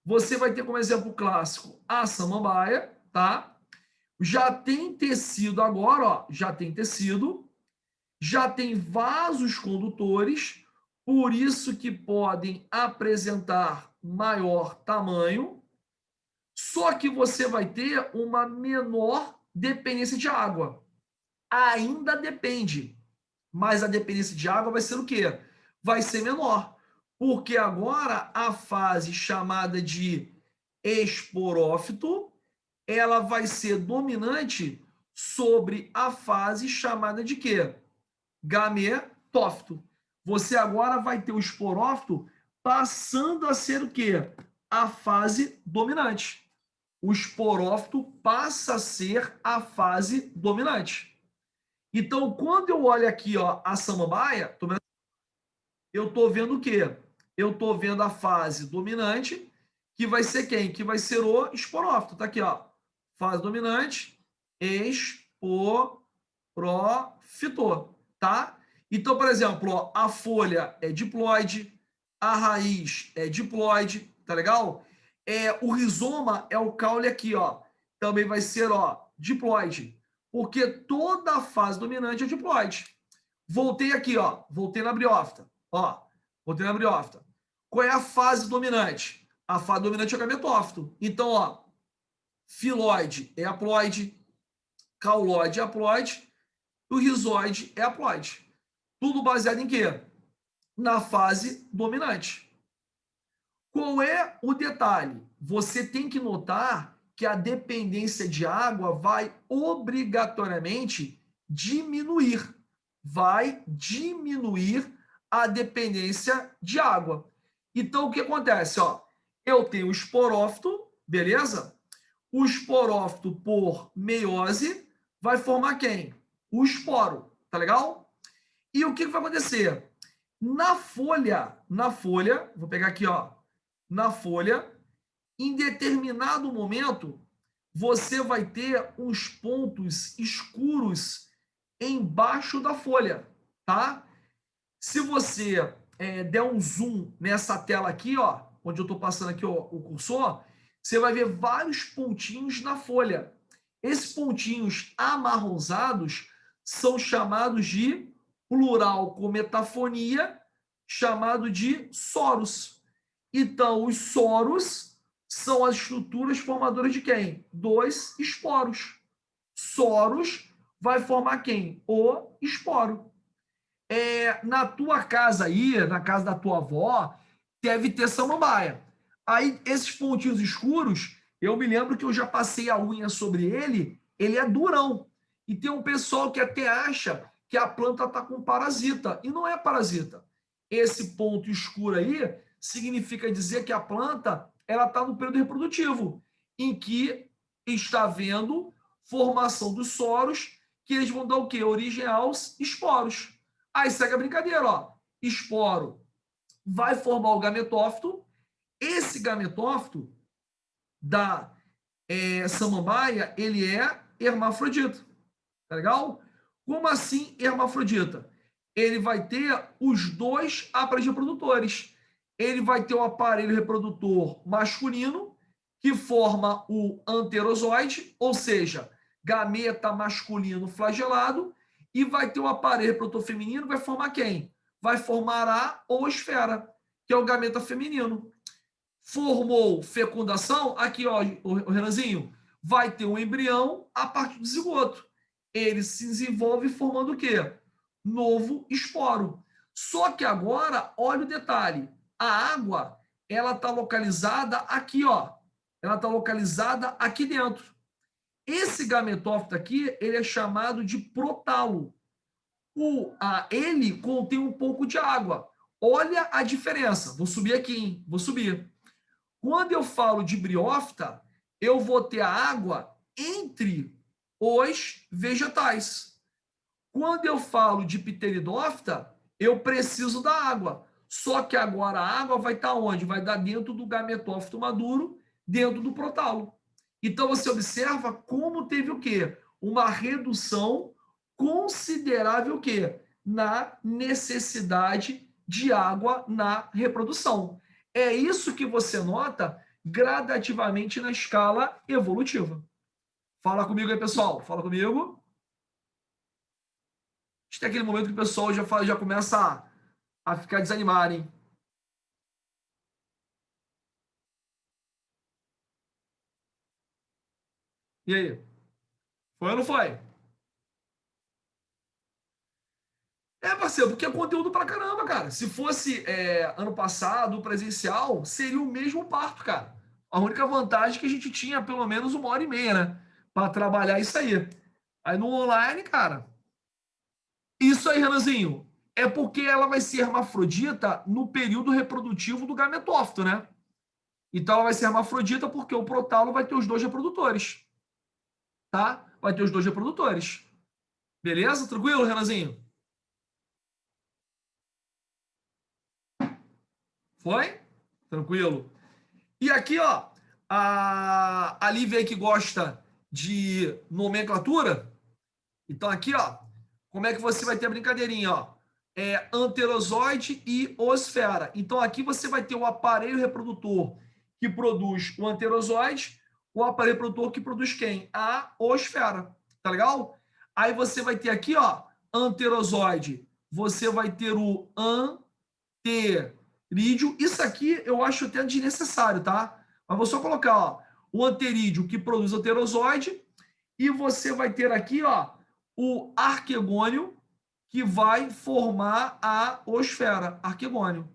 Você vai ter como exemplo clássico a samambaia, tá? Já tem tecido agora, ó, já tem tecido, já tem vasos condutores, por isso que podem apresentar maior tamanho, só que você vai ter uma menor dependência de água. Ainda depende, mas a dependência de água vai ser o quê? Vai ser menor, porque agora a fase chamada de esporófito, ela vai ser dominante sobre a fase chamada de quê? Gametófito. Você agora vai ter o esporófito passando a ser o quê? A fase dominante. O esporófito passa a ser a fase dominante. Então, quando eu olho aqui, ó, a samambaia, eu estou vendo o quê? Eu estou vendo a fase dominante, que vai ser quem? Que vai ser o esporófito. Tá aqui, ó. Fase dominante, esporófito, tá? Então, por exemplo, ó, a folha é diploide, a raiz é diploide, tá legal? O rizoma é o caule aqui, ó. Também vai ser, ó, diploide, porque toda a fase dominante é diploide. Voltei aqui, ó. Voltei na briófita. Ó, voltei na briófita. Qual é a fase dominante? A fase dominante é o gametófito. Então, ó, filoide é haploide, cauloide é haploide, o rizoide é haploide. Tudo baseado em quê? Na fase dominante. Qual é o detalhe? Você tem que notar que a dependência de água vai obrigatoriamente diminuir. Vai diminuir a dependência de água. Então, o que acontece? Ó, eu tenho o esporófito, beleza? O esporófito, por meiose, vai formar quem? O esporo, tá legal? E o que vai acontecer? Na folha, vou pegar aqui, ó, na folha, em determinado momento, você vai ter uns pontos escuros embaixo da folha, tá? Se você der um zoom nessa tela aqui, ó, onde eu estou passando aqui ó, o cursor, você vai ver vários pontinhos na folha. Esses pontinhos amarronzados são chamados de plural com metafonia, chamado de soros. Então, os soros são as estruturas formadoras de quem? Dos esporos. Soros vai formar quem? O esporo. Na tua casa aí, na casa da tua avó, deve ter samambaia. Aí, esses pontinhos escuros, eu me lembro que eu já passei a unha sobre ele é durão. E tem um pessoal que até acha que a planta está com parasita. E não é parasita. Esse ponto escuro aí significa dizer que a planta ela está no período reprodutivo, em que está havendo formação dos soros, que eles vão dar o quê? Origem aos esporos. Aí segue a brincadeira, ó. Esporo vai formar o gametófito. Esse gametófito da samambaia, ele é hermafrodita. Tá legal? Como assim hermafrodita? Ele vai ter os dois aparelhos reprodutores. Ele vai ter o aparelho reprodutor masculino, que forma o anterozoide, ou seja, gameta masculino flagelado, e vai ter o aparelho reprodutor feminino, vai formar quem? Vai formar a oosfera, que é o gameta feminino. Formou fecundação, aqui ó, o Renanzinho, vai ter um embrião a partir do zigoto. Ele se desenvolve formando o quê? Novo esporo. Só que agora, olha o detalhe, a água, ela está localizada aqui, ó. Ela está localizada aqui dentro. Esse gametófito aqui, ele é chamado de protalo. Ele contém um pouco de água. Olha a diferença. Vou subir aqui, hein? Vou subir. Quando eu falo de briófita, eu vou ter a água entre os vegetais. Quando eu falo de pteridófita, eu preciso da água. Só que agora a água vai estar onde? Vai estar dentro do gametófito maduro, dentro do protalo. Então você observa como teve o quê? Uma redução considerável o quê? Na necessidade de água na reprodução. É isso que você nota gradativamente na escala evolutiva. Fala comigo aí, pessoal. Fala comigo. Tem aquele momento que o pessoal já começa a ficar desanimado, hein? E aí? Foi ou não foi? Parceiro, porque é conteúdo pra caramba, cara. Se fosse ano passado, presencial, seria o mesmo parto, cara. A única vantagem é que a gente tinha pelo menos 1h30, né? Pra trabalhar isso aí. Aí no online, cara. Isso aí, Renanzinho, é porque ela vai ser hermafrodita no período reprodutivo do gametófito, né? Então ela vai ser hermafrodita porque o protalo vai ter os dois reprodutores, tá? Vai ter os dois reprodutores. Beleza? Tranquilo, Renanzinho? Foi? Tranquilo. E aqui, ó, a Lívia aí que gosta de nomenclatura. Então, aqui, ó, como é que você vai ter a brincadeirinha, ó? É anterozoide e osfera. Então, aqui você vai ter o aparelho reprodutor que produz o anterozoide, o aparelho reprodutor que produz quem? A osfera. Tá legal? Aí você vai ter aqui, ó, anterozoide. Você vai ter o anterídeo. Isso aqui eu acho até desnecessário, tá? Mas vou só colocar, ó, o anterídeo que produz anterozoide e você vai ter aqui, ó, o arquegônio que vai formar a osfera, arquegônio.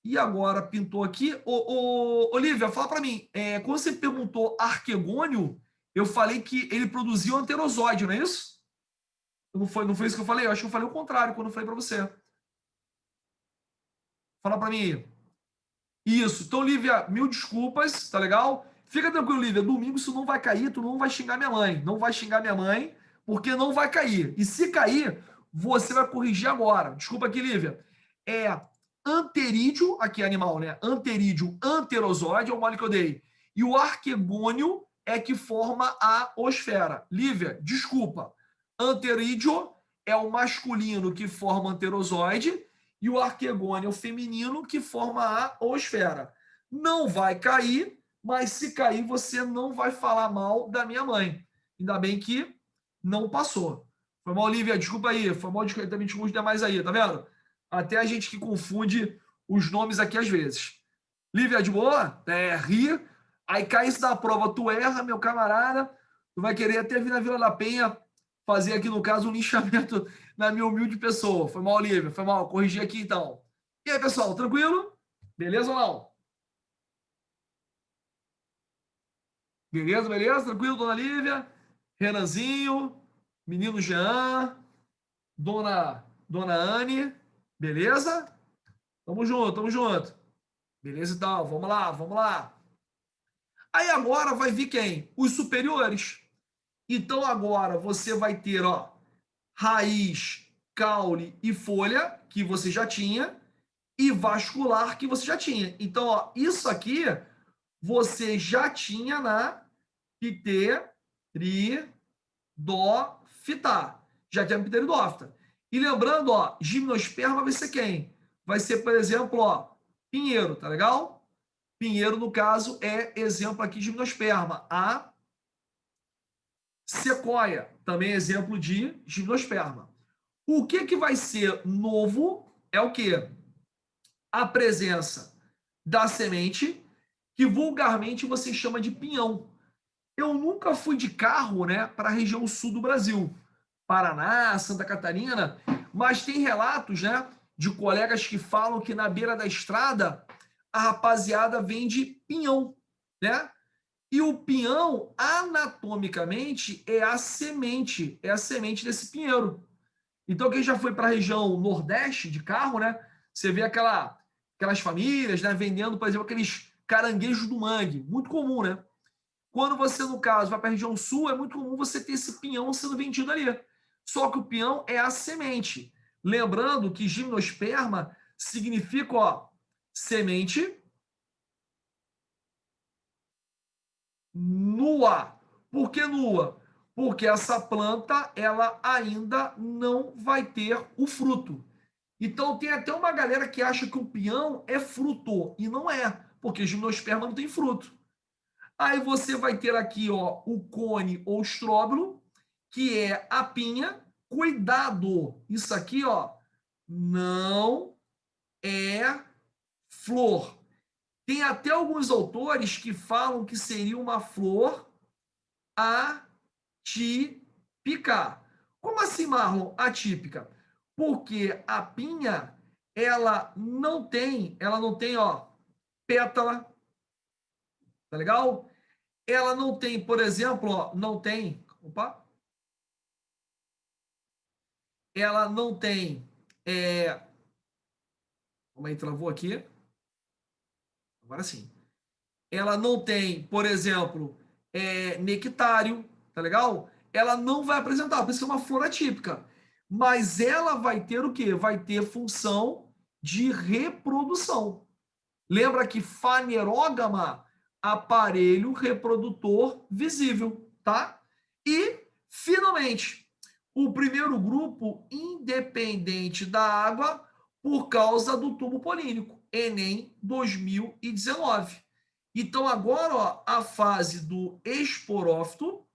E agora pintou aqui. Olivia, fala para mim. Quando você perguntou arquegônio, eu falei que ele produzia o anterozoide, não é isso? Não foi isso que eu falei? Eu acho que eu falei o contrário quando eu falei para você. Fala para mim. Isso. Então, Lívia, mil desculpas, tá legal? Fica tranquilo, Lívia. Domingo isso não vai cair, tu não vai xingar minha mãe. Não vai xingar minha mãe, porque não vai cair. E se cair, você vai corrigir agora. Desculpa aqui, Lívia. É anterídeo, aqui é animal, né? Anterídeo, anterozoide é o mole que eu dei. E o arquegônio é que forma a osfera. Lívia, desculpa. Anterídeo é o masculino que forma anterozoide e o arquegônio é o feminino que forma a osfera. Não vai cair, mas se cair, você não vai falar mal da minha mãe. Ainda bem que não passou. Foi mal, Olivia, desculpa aí. Foi mal, também desculpa os demais aí, tá vendo? Até a gente que confunde os nomes aqui às vezes. Lívia, de boa? Ri. Aí cai isso da prova, tu erra, meu camarada. Tu vai querer até vir na Vila da Penha fazer aqui, no caso, um linchamento na minha humilde pessoa. Foi mal, Lívia, foi mal. Corrigir aqui então. E aí, pessoal, tranquilo? Beleza ou não? Beleza, beleza? Tranquilo, dona Lívia? Renanzinho, menino Jean, dona Anne, beleza? Tamo junto, tamo junto. Beleza então, vamos lá, vamos lá. Aí agora vai vir quem? Os superiores. Então agora você vai ter, ó, raiz, caule e folha, que você já tinha, e vascular, que você já tinha. Então, ó, isso aqui você já tinha na pteridófita. Já tinha pteridófita. E lembrando, ó, gimnosperma vai ser quem? Vai ser, por exemplo, ó, pinheiro, tá legal? Pinheiro, no caso, é exemplo aqui de gimnosperma. A sequoia, também é exemplo de gimnosperma. O que vai ser novo é o quê? A presença da semente, que vulgarmente você chama de pinhão. Eu nunca fui de carro, né, para a região sul do Brasil, Paraná, Santa Catarina, mas tem relatos, né, de colegas que falam que na beira da estrada a rapaziada vende pinhão, né? E o pinhão, anatomicamente, é a semente desse pinheiro. Então, quem já foi para a região nordeste de carro, né? Você vê aquelas famílias, né, vendendo, por exemplo, aqueles caranguejos do mangue, muito comum, né? Quando você, no caso, vai para a região sul, é muito comum você ter esse pinhão sendo vendido ali. Só que o pinhão é a semente. Lembrando que gimnosperma significa, ó, semente nua. Por que nua? Porque essa planta ela ainda não vai ter o fruto. Então tem até uma galera que acha que o pinhão é fruto e não é, porque gimnosperma não tem fruto. Aí você vai ter aqui, ó, o cone ou estróbilo, que é a pinha. Cuidado, isso aqui, ó, não é flor. Tem até alguns autores que falam que seria uma flor atípica. Como assim, Marlon? Atípica. Porque a pinha, ela não tem, ó, pétala, tá legal? Ela não tem, por exemplo, ó, não tem, opa, ela não tem, como aí travou aqui, agora sim. Ela não tem, por exemplo, nectário, tá legal? Ela não vai apresentar, por isso que é uma flor atípica. Mas ela vai ter o quê? Vai ter função de reprodução. Lembra que fanerógama, aparelho reprodutor visível, tá? E, finalmente, o primeiro grupo independente da água por causa do tubo polínico, Enem 2019. Então, agora, ó, a fase do esporófito,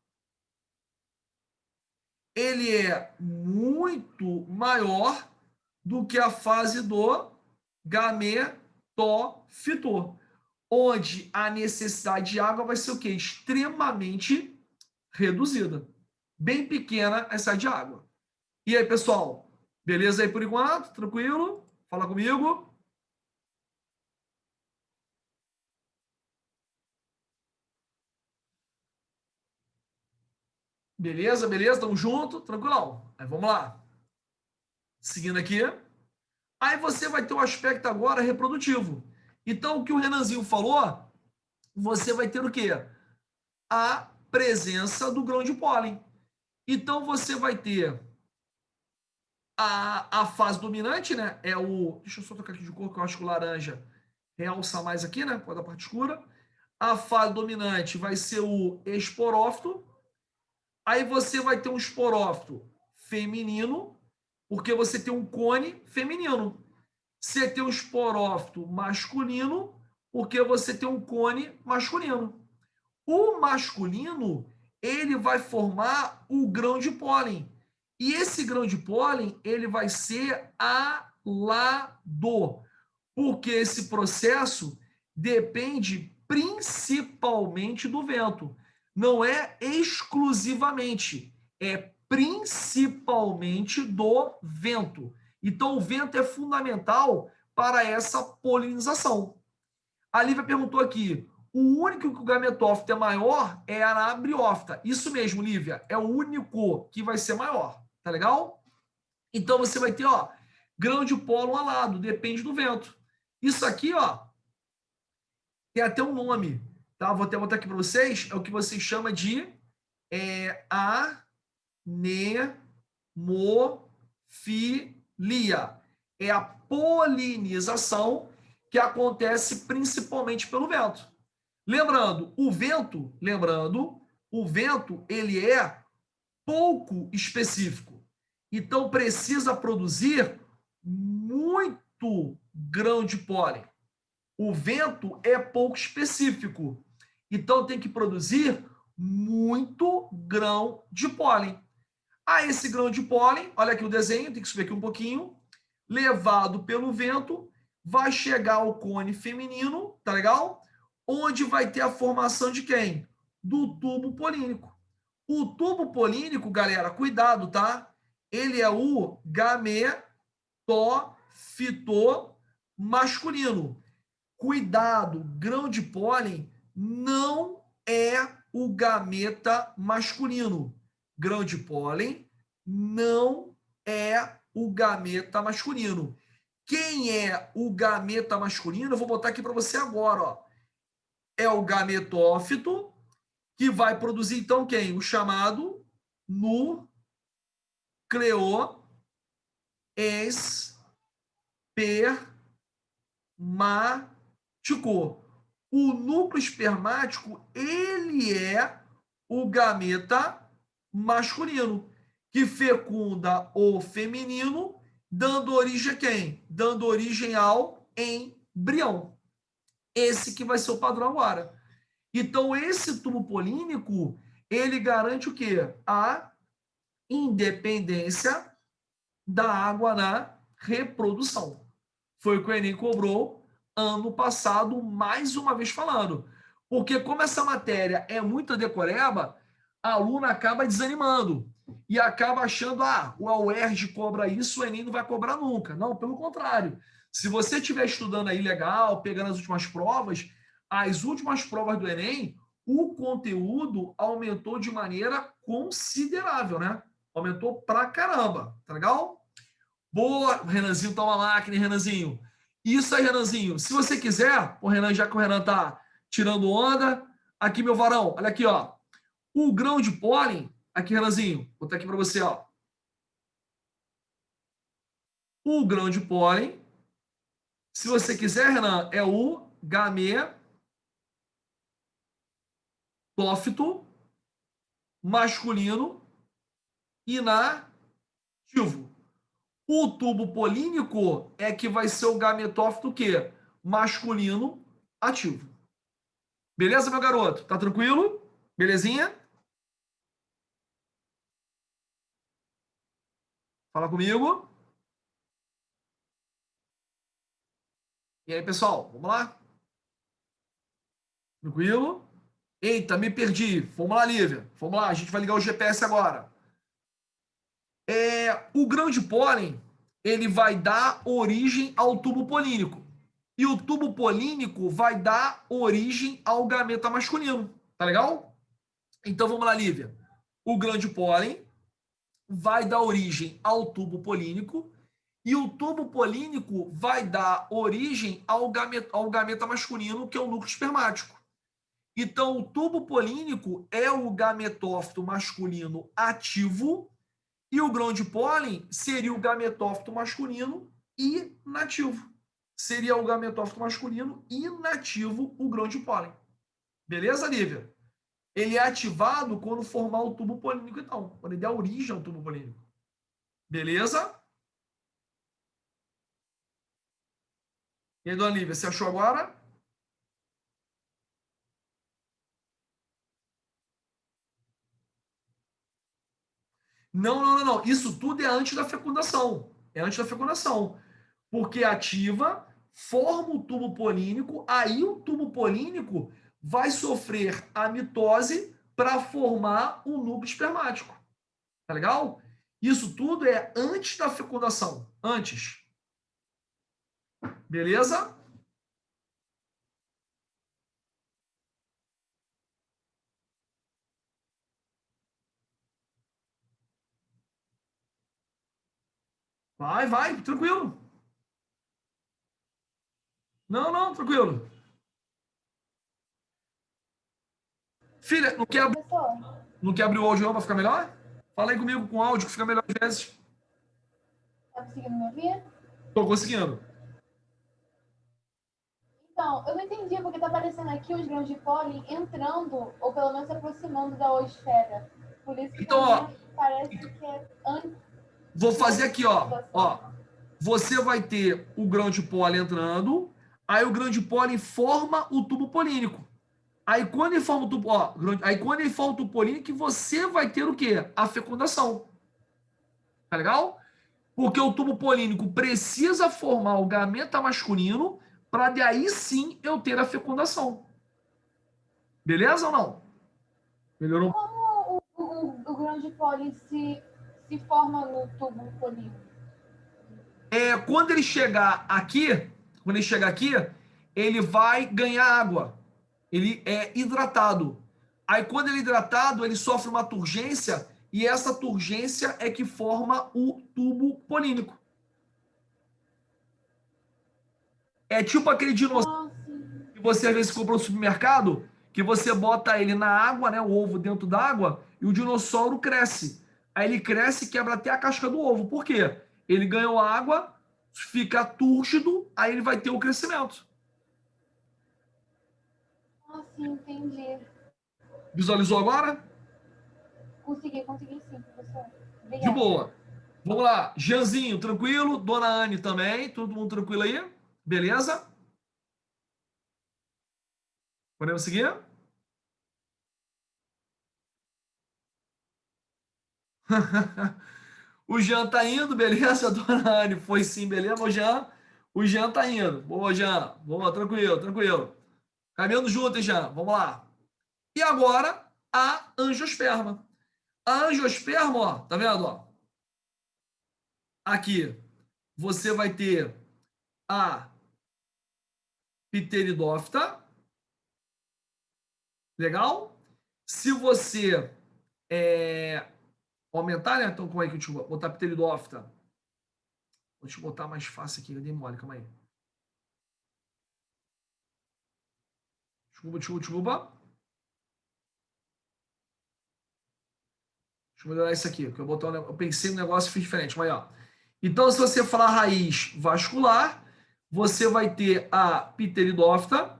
ele é muito maior do que a fase do gametofito, onde a necessidade de água vai ser o quê? Extremamente reduzida. Bem pequena essa de água. E aí, pessoal? Beleza aí por enquanto? Tranquilo? Fala comigo. Beleza, beleza? Tamo junto? Tranquilão. Aí vamos lá. Seguindo aqui. Aí você vai ter o aspecto agora reprodutivo. Então, o que o Renanzinho falou, você vai ter o quê? A presença do grão de pólen. Então, você vai ter a fase dominante, né? É o. Deixa eu só trocar aqui de cor, que eu acho que o laranja realça mais aqui, né? Por da parte escura. A fase dominante vai ser o esporófito. Aí você vai ter um esporófito feminino, porque você tem um cone feminino. Você tem um esporófito masculino, porque você tem um cone masculino. O masculino, ele vai formar o grão de pólen. E esse grão de pólen, ele vai ser alado, porque esse processo depende principalmente do vento. Não é exclusivamente, é principalmente do vento. Então, o vento é fundamental para essa polinização. A Lívia perguntou aqui: o único que o gametófito é maior é a anabriófita. Isso mesmo, Lívia, é o único que vai ser maior. Tá legal? Então você vai ter, ó, grão de pólen alado, depende do vento. Isso aqui, ó, tem até um nome, tá? Vou até botar aqui para vocês, é o que você chama de anemofilia. É a polinização que acontece principalmente pelo vento. O vento, ele é pouco específico. Então precisa produzir muito grão de pólen. O vento é pouco específico. Então tem que produzir muito grão de pólen. A esse grão de pólen, olha aqui o desenho, tem que subir aqui um pouquinho, levado pelo vento, vai chegar ao cone feminino, tá legal? Onde vai ter a formação de quem? Do tubo polínico. O tubo polínico, galera, cuidado, tá? Ele é o gametofito masculino. Cuidado, grão de pólen não é o gameta masculino. Grão de pólen não é o gameta masculino. Quem é o gameta masculino? Eu vou botar aqui para você agora, ó. É o gametófito, que vai produzir então quem? O chamado nucleoespermático. O núcleo espermático, ele é o gameta masculino, que fecunda o feminino, dando origem a quem? Dando origem ao embrião. Esse que vai ser o padrão agora. Então, esse tubo polínico, ele garante o quê? A independência da água na reprodução. Foi o que o Enem cobrou ano passado, mais uma vez falando. Porque como essa matéria é muita decoreba, a aluna acaba desanimando e acaba achando, o UERJ cobra isso, o Enem não vai cobrar nunca. Não, pelo contrário. Se você estiver estudando aí legal, pegando as últimas provas do Enem, o conteúdo aumentou de maneira considerável, né? Aumentou pra caramba, tá legal? Boa, o Renanzinho toma a máquina, hein, Renanzinho? Isso aí, Renanzinho. Se você quiser, o Renan, já que o Renan tá tirando onda, aqui, meu varão, olha aqui, ó. O grão de pólen, aqui, Renanzinho, vou botar aqui para você, ó. O grão de pólen Se você quiser, Renan, é o gametófito masculino inativo. O tubo polínico é que vai ser o gametófito o quê? Masculino ativo. Beleza, meu garoto? Tá tranquilo? Belezinha? Fala comigo. E aí, pessoal, vamos lá? Tranquilo? Eita, me perdi. Vamos lá, Lívia. Vamos lá, a gente vai ligar o GPS agora. O grão de pólen, ele vai dar origem ao tubo polínico. E o tubo polínico vai dar origem ao gameta masculino. Tá legal? Então vamos lá, Lívia. O grão de pólen vai dar origem ao tubo polínico e o tubo polínico vai dar origem ao gameta masculino, que é o núcleo espermático. Então, o tubo polínico é o gametófito masculino ativo e o grão de pólen seria o gametófito masculino inativo. Seria o gametófito masculino inativo o grão de pólen. Beleza, Lívia? Ele é ativado quando formar o tubo polínico, então. Quando ele der origem ao tubo polínico. Beleza? E aí, dona Lívia, você achou agora? Não, não, não, não. Isso tudo é antes da fecundação. É antes da fecundação. Porque ativa, forma o tubo polínico, aí o tubo polínico vai sofrer a mitose para formar o núcleo espermático. Tá legal? Isso tudo é antes da fecundação. Antes. Beleza? Vai, vai, tranquilo. Não, não, tranquilo. Filha, Professor, não quer abrir o áudio não para ficar melhor? Fala aí comigo com áudio que fica melhor às vezes. tá conseguindo me ouvir? Tô conseguindo. Então, eu não entendi porque tá aparecendo aqui os grãos de pólen entrando, ou pelo menos se aproximando da oosfera. Por isso que Então, ó, pra mim parece que é antes vou fazer aqui, ó. da Ó, você vai ter o grão de pólen entrando, aí o grão de pólen forma o tubo polínico. Aí quando ele forma o tubo, ó, aí quando ele forma o tubo polínico, você vai ter o quê? A fecundação. Tá legal? Porque o tubo polínico precisa formar o gameta masculino para daí sim eu ter a fecundação. Beleza ou não? Melhorou? Como o grão de pólen se forma no tubo polínico? Quando ele chegar aqui, ele vai ganhar água. Ele é hidratado. Aí, quando ele é hidratado, ele sofre uma turgência e essa turgência é que forma o tubo polínico. É tipo aquele dinossauro que você às vezes compra no supermercado, que você bota ele na água, né, o ovo dentro d'água, e o dinossauro cresce. Aí ele cresce e quebra até a casca do ovo. Por quê? Ele ganhou água, fica túrgido, aí ele vai ter o crescimento. Sim, entendi. Visualizou agora? Consegui sim, professor. De Obrigada. boa. Vamos lá. Jeanzinho, tranquilo? Dona Anne também. Todo mundo tranquilo aí? Beleza? Podemos seguir? O Jean tá indo, beleza? Dona Anne foi sim, beleza? O Jean, tá indo. Boa, Jean. Boa, tranquilo, tranquilo. Caminhando junto, hein, Jean? Vamos lá. E agora, a angiosperma. A angiosperma, ó, tá vendo, ó? Aqui, você vai ter a pteridófita. Legal? Se você aumentar, né? Então, como é que eu te botar pteridófita? Vou te botar mais fácil aqui, eu dei mole, calma aí. Desculpa. Deixa eu melhorar isso aqui, porque eu pensei no negócio e fiz diferente, mas ó. Então, se você falar raiz vascular, você vai ter a pteridófita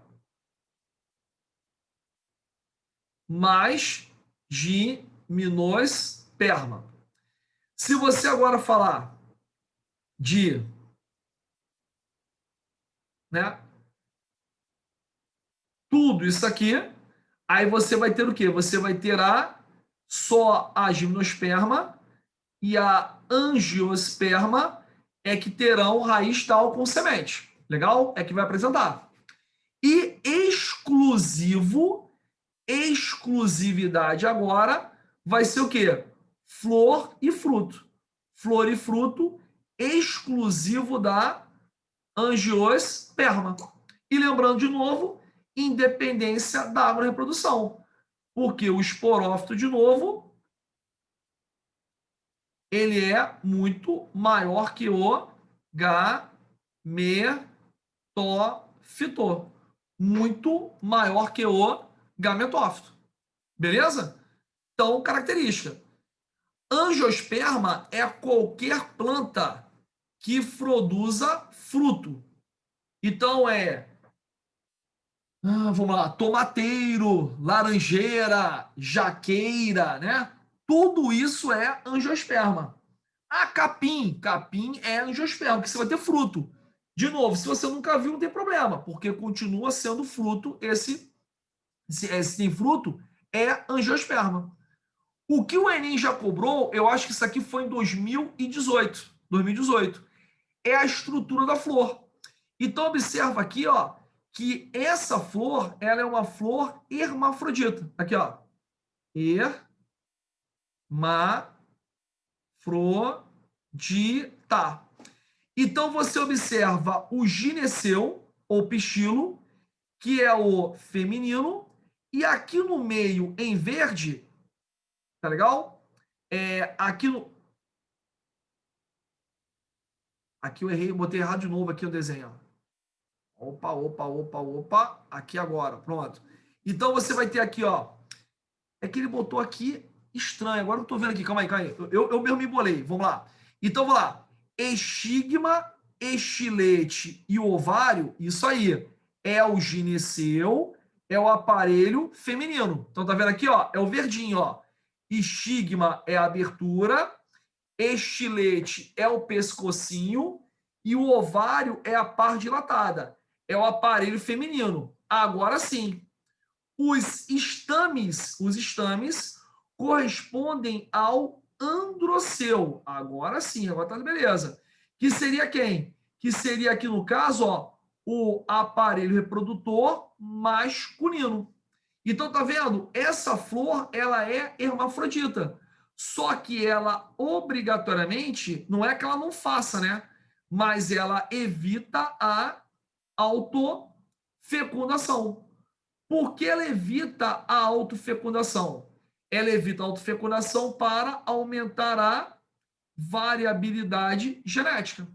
mais gimnosperma. Se você agora falar de, né, tudo isso aqui, aí você vai ter o quê? Você vai ter só a gimnosperma e a angiosperma é que terão raiz tal com semente. Legal? É que vai apresentar. E exclusividade agora vai ser o quê? Flor e fruto. Flor e fruto exclusivo da angiosperma. E lembrando de novo, independência da agroreprodução. Porque o esporófito, de novo, ele é muito maior que o gametofito. Muito maior que o gametófito. Beleza? Então, característica. Angiosperma é qualquer planta que produza fruto. Então, vamos lá, tomateiro, laranjeira, jaqueira, né? Tudo isso é angiosperma. Capim é angiosperma, porque você vai ter fruto. De novo, se você nunca viu, não tem problema, porque continua sendo fruto, se tem fruto, é angiosperma. O que o Enem já cobrou, eu acho que isso aqui foi em 2018, é a estrutura da flor. Então, observa aqui, ó, que essa flor, ela é uma flor hermafrodita. Aqui, ó. Hermafrodita. Então, você observa o gineceu, ou pistilo, que é o feminino, e aqui no meio, em verde, tá legal? Aqui eu errei, botei errado de novo aqui o desenho. Opa. Aqui agora, pronto. Então você vai ter aqui, ó. É que ele botou aqui estranho. Agora eu tô vendo aqui, calma aí. Eu mesmo me bolei. Vamos lá. Então, vamos lá. Estigma, estilete e ovário, isso aí. É o gineceu, é o aparelho feminino. Então, tá vendo aqui, ó? É o verdinho, ó. Estigma é a abertura, estilete é o pescocinho e o ovário é a parte dilatada. É o aparelho feminino. Agora sim, os estames correspondem ao androceu. Agora sim, agora tá beleza. Que seria quem? Que seria aqui no caso, ó, o aparelho reprodutor masculino. Então tá vendo? Essa flor, ela é hermafrodita. Só que ela obrigatoriamente, não é que ela não faça, né? Mas ela evita a autofecundação. Por que ela evita a autofecundação? Ela evita a autofecundação para aumentar a variabilidade genética.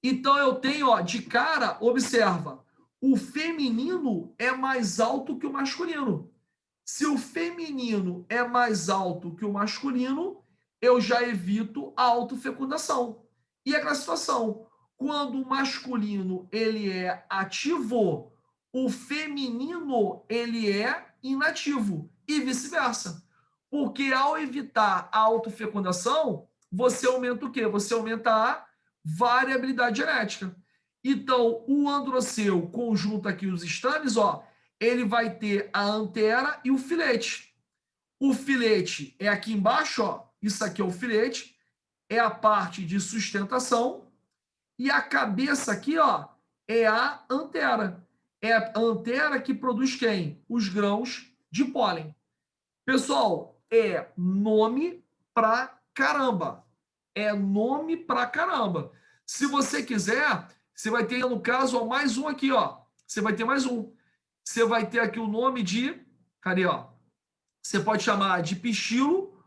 Então eu tenho, ó, de cara, observa, o feminino é mais alto que o masculino. Se o feminino é mais alto que o masculino, eu já evito a autofecundação. E aquela situação, quando o masculino ele é ativo, o feminino ele é inativo e vice-versa. Porque ao evitar a autofecundação, você aumenta o quê? Você aumenta a variabilidade genética. Então, o androceu conjunta aqui os estames, ó, ele vai ter a antera e o filete. O filete é aqui embaixo, ó, isso aqui é o filete, é a parte de sustentação, e a cabeça aqui, ó, é a antera. É a antera que produz quem? Os grãos de pólen. Pessoal, é nome pra caramba. É nome pra caramba. Se você quiser, você vai ter, no caso, ó, mais um aqui, ó. Você vai ter mais um. Você vai ter aqui o nome de... Cadê, ó? Você pode chamar de pistilo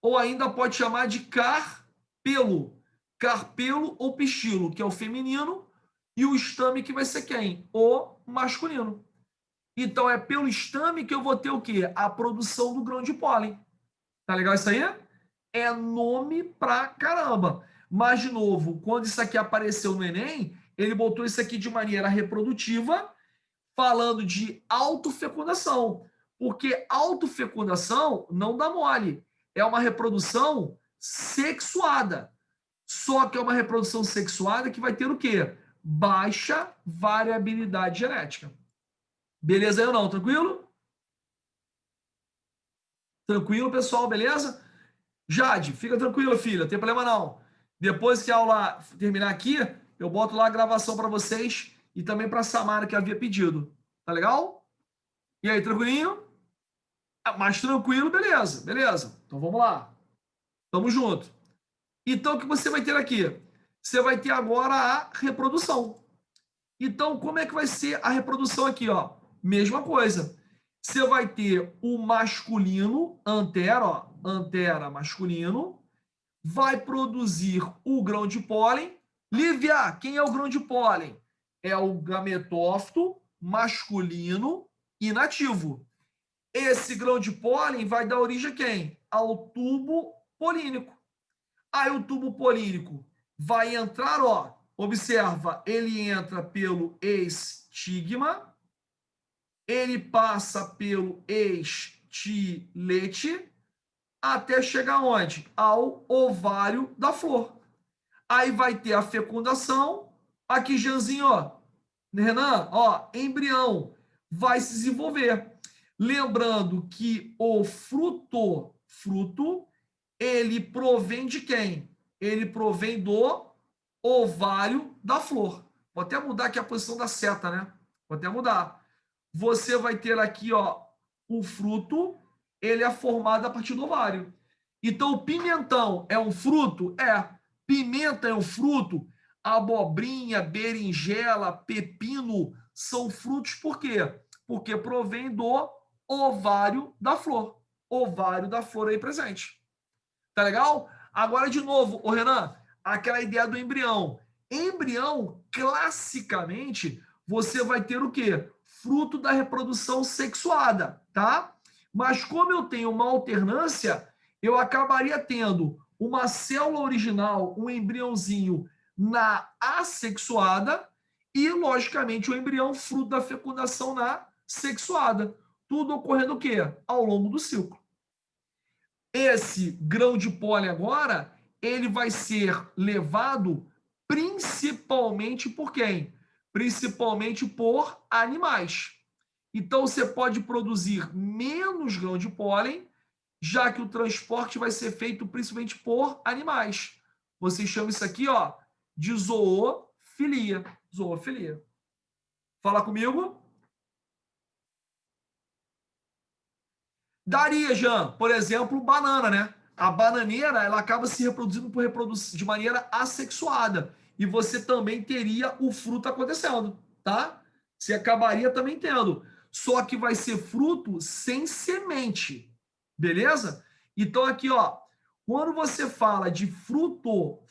ou ainda pode chamar de carpelo. Carpelo ou pistilo, que é o feminino, e o estame que vai ser quem? O masculino. Então, é pelo estame que eu vou ter o quê? A produção do grão de pólen. Tá legal isso aí? É nome pra caramba. Mas, de novo, quando isso aqui apareceu no Enem, ele botou isso aqui de maneira reprodutiva, falando de autofecundação. Porque autofecundação não dá mole. É uma reprodução sexuada. Só que é uma reprodução sexuada que vai ter o quê? Baixa variabilidade genética. Beleza aí ou não? Tranquilo? Tranquilo, pessoal, beleza? Jade, fica tranquilo, filha, não tem problema não. Depois que a aula terminar aqui, eu boto lá a gravação para vocês e também para a Samara, que havia pedido. Tá legal? E aí, tranquilinho? Mais tranquilo, beleza, beleza. Então vamos lá. Tamo junto. Então, o que você vai ter aqui? Você vai ter agora a reprodução. Então, como é que vai ser a reprodução aqui, ó? Mesma coisa. Você vai ter o masculino, antera, ó, antera masculino, vai produzir o grão de pólen. Lívia, quem é o grão de pólen? É o gametófito masculino inativo. Esse grão de pólen vai dar origem a quem? Ao tubo polínico. Aí o tubo polínico vai entrar, ó, observa, ele entra pelo estigma, ele passa pelo estilete, até chegar onde? Ao ovário da flor. Aí vai ter a fecundação. Aqui, Janzinho, ó. Renan, ó, embrião vai se desenvolver. Lembrando que o fruto, ele provém de quem? Ele provém do ovário da flor. Vou até mudar aqui a posição da seta, né? Vou até mudar. Você vai ter aqui, ó, o fruto, ele é formado a partir do ovário. Então, o pimentão é um fruto? É. Pimenta é um fruto? Abobrinha, berinjela, pepino são frutos por quê? Porque provém do ovário da flor. Ovário da flor aí presente. Tá legal? Agora, de novo, ô Renan, aquela ideia do embrião. Embrião, classicamente, você vai ter o quê? Fruto da reprodução sexuada, tá? Mas como eu tenho uma alternância, eu acabaria tendo uma célula original, um embriãozinho na assexuada e, logicamente, o embrião fruto da fecundação na sexuada. Tudo ocorrendo o quê? Ao longo do ciclo. Esse grão de pólen agora, ele vai ser levado principalmente por quem? Principalmente por animais. Então, você pode produzir menos grão de pólen, já que o transporte vai ser feito principalmente por animais. Você chama isso aqui, ó, de zoofilia. Zoofilia. Fala comigo. Daria, Jean, por exemplo, banana, né? A bananeira, ela acaba se reproduzindo de maneira assexuada. E você também teria o fruto acontecendo, tá? Você acabaria também tendo. Só que vai ser fruto sem semente. Beleza? Então, aqui, ó. Quando você fala de fruto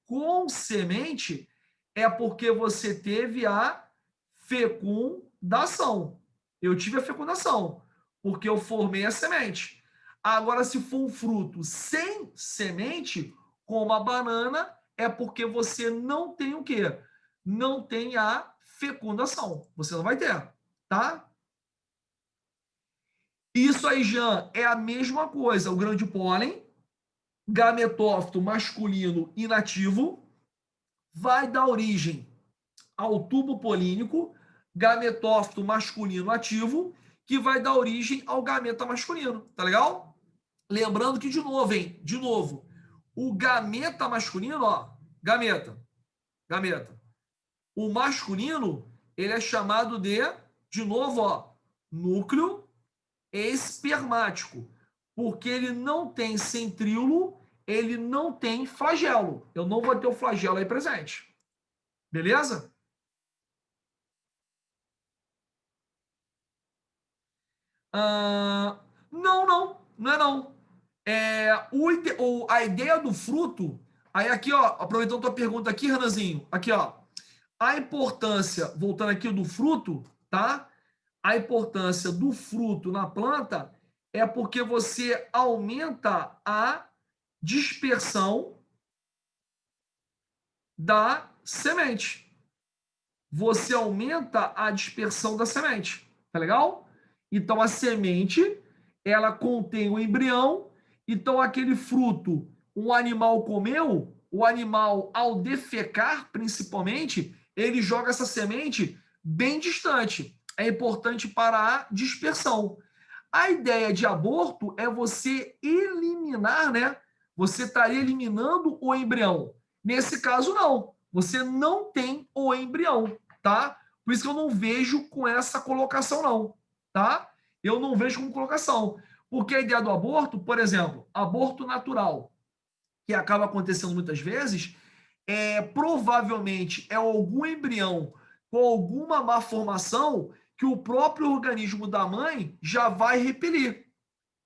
com semente, é porque você teve a fecundação. Eu tive a fecundação porque eu formei a semente. Agora, se for um fruto sem semente, como a banana, é porque você não tem o quê? Não tem a fecundação. Você não vai ter, tá? Isso aí, Jean, é a mesma coisa. O grão de pólen, gametófito masculino inativo, vai dar origem ao tubo polínico, gametófito masculino ativo, que vai dar origem ao gameta masculino, tá legal? Lembrando que, de novo, hein? De novo, o gameta masculino, ó, gameta. O masculino, ele é chamado de novo, ó, núcleo espermático, porque ele não tem centríolo, ele não tem flagelo. Eu não vou ter o flagelo aí presente. Beleza? Não é não. A ideia do fruto, aí aqui, ó, aproveitando tua pergunta aqui, Renanzinho, aqui, ó, a importância, voltando aqui do fruto, tá? A importância do fruto na planta é porque você aumenta a dispersão da semente. você aumenta a dispersão da semente. Tá legal? Então, a semente, ela contém o embrião. Então, aquele fruto, um animal comeu, o animal, ao defecar, principalmente, ele joga essa semente bem distante. É importante para a dispersão. A ideia de aborto é você eliminar, né? Você estaria eliminando o embrião. Nesse caso, não. Você não tem o embrião, tá? Por isso que eu não vejo com essa colocação, não, tá? Eu não vejo com colocação. Porque a ideia do aborto, por exemplo, aborto natural, que acaba acontecendo muitas vezes, provavelmente é algum embrião com alguma malformação que o próprio organismo da mãe já vai repelir.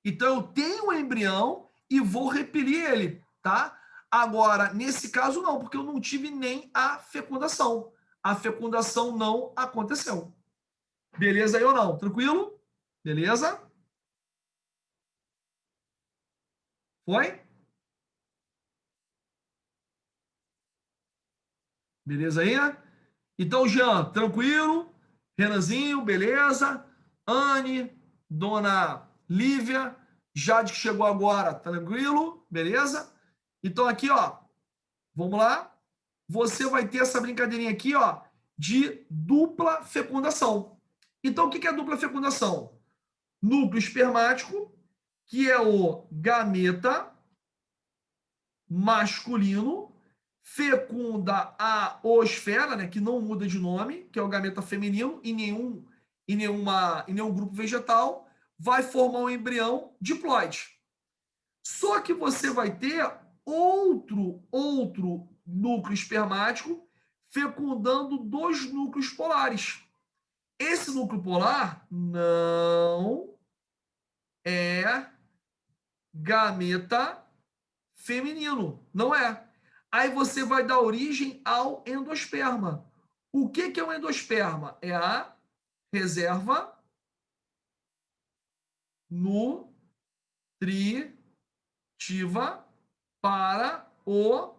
Então eu tenho um embrião e vou repelir ele, tá? Agora, nesse caso não, porque eu não tive nem a fecundação. A fecundação não aconteceu. Beleza aí ou não? Tranquilo? Beleza? Foi? Beleza aí? Então, Jean, tranquilo? Renanzinho, beleza? Anne, Dona Lívia, Jade que chegou agora, tranquilo? Beleza? Então aqui, ó, vamos lá. Você vai ter essa brincadeirinha aqui, ó, de dupla fecundação. Então, o que é dupla fecundação? Núcleo espermático, que é o gameta masculino, fecunda a oosfera, né, que não muda de nome, que é o gameta feminino, em nenhum grupo vegetal, vai formar um embrião diploide. Só que você vai ter outro núcleo espermático fecundando dois núcleos polares. Esse núcleo polar não é gameta feminino, não é. Aí você vai dar origem ao endosperma. O que é o endosperma? É a reserva nutritiva para o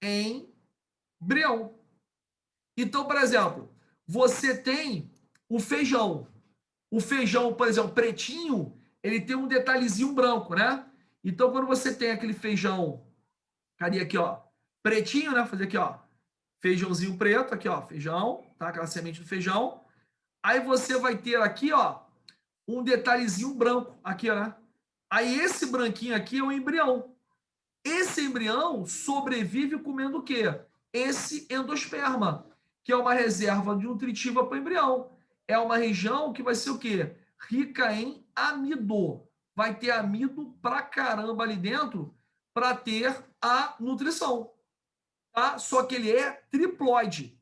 embrião. Então, por exemplo, você tem o feijão. O feijão, por exemplo, pretinho, ele tem um detalhezinho branco, né? Então, quando você tem aquele feijão, cadê aqui, ó? Pretinho, né? Vou fazer aqui, ó. Feijãozinho preto, aqui, ó. Feijão, tá? Aquela semente do feijão. Aí você vai ter aqui, ó, um detalhezinho branco, aqui, né? Aí esse branquinho aqui é o embrião. Esse embrião sobrevive comendo o quê? Esse endosperma, que é uma reserva nutritiva para o embrião. É uma região que vai ser o quê? Rica em amido. Vai ter amido pra caramba ali dentro para ter a nutrição. Tá? Só que ele é triploide.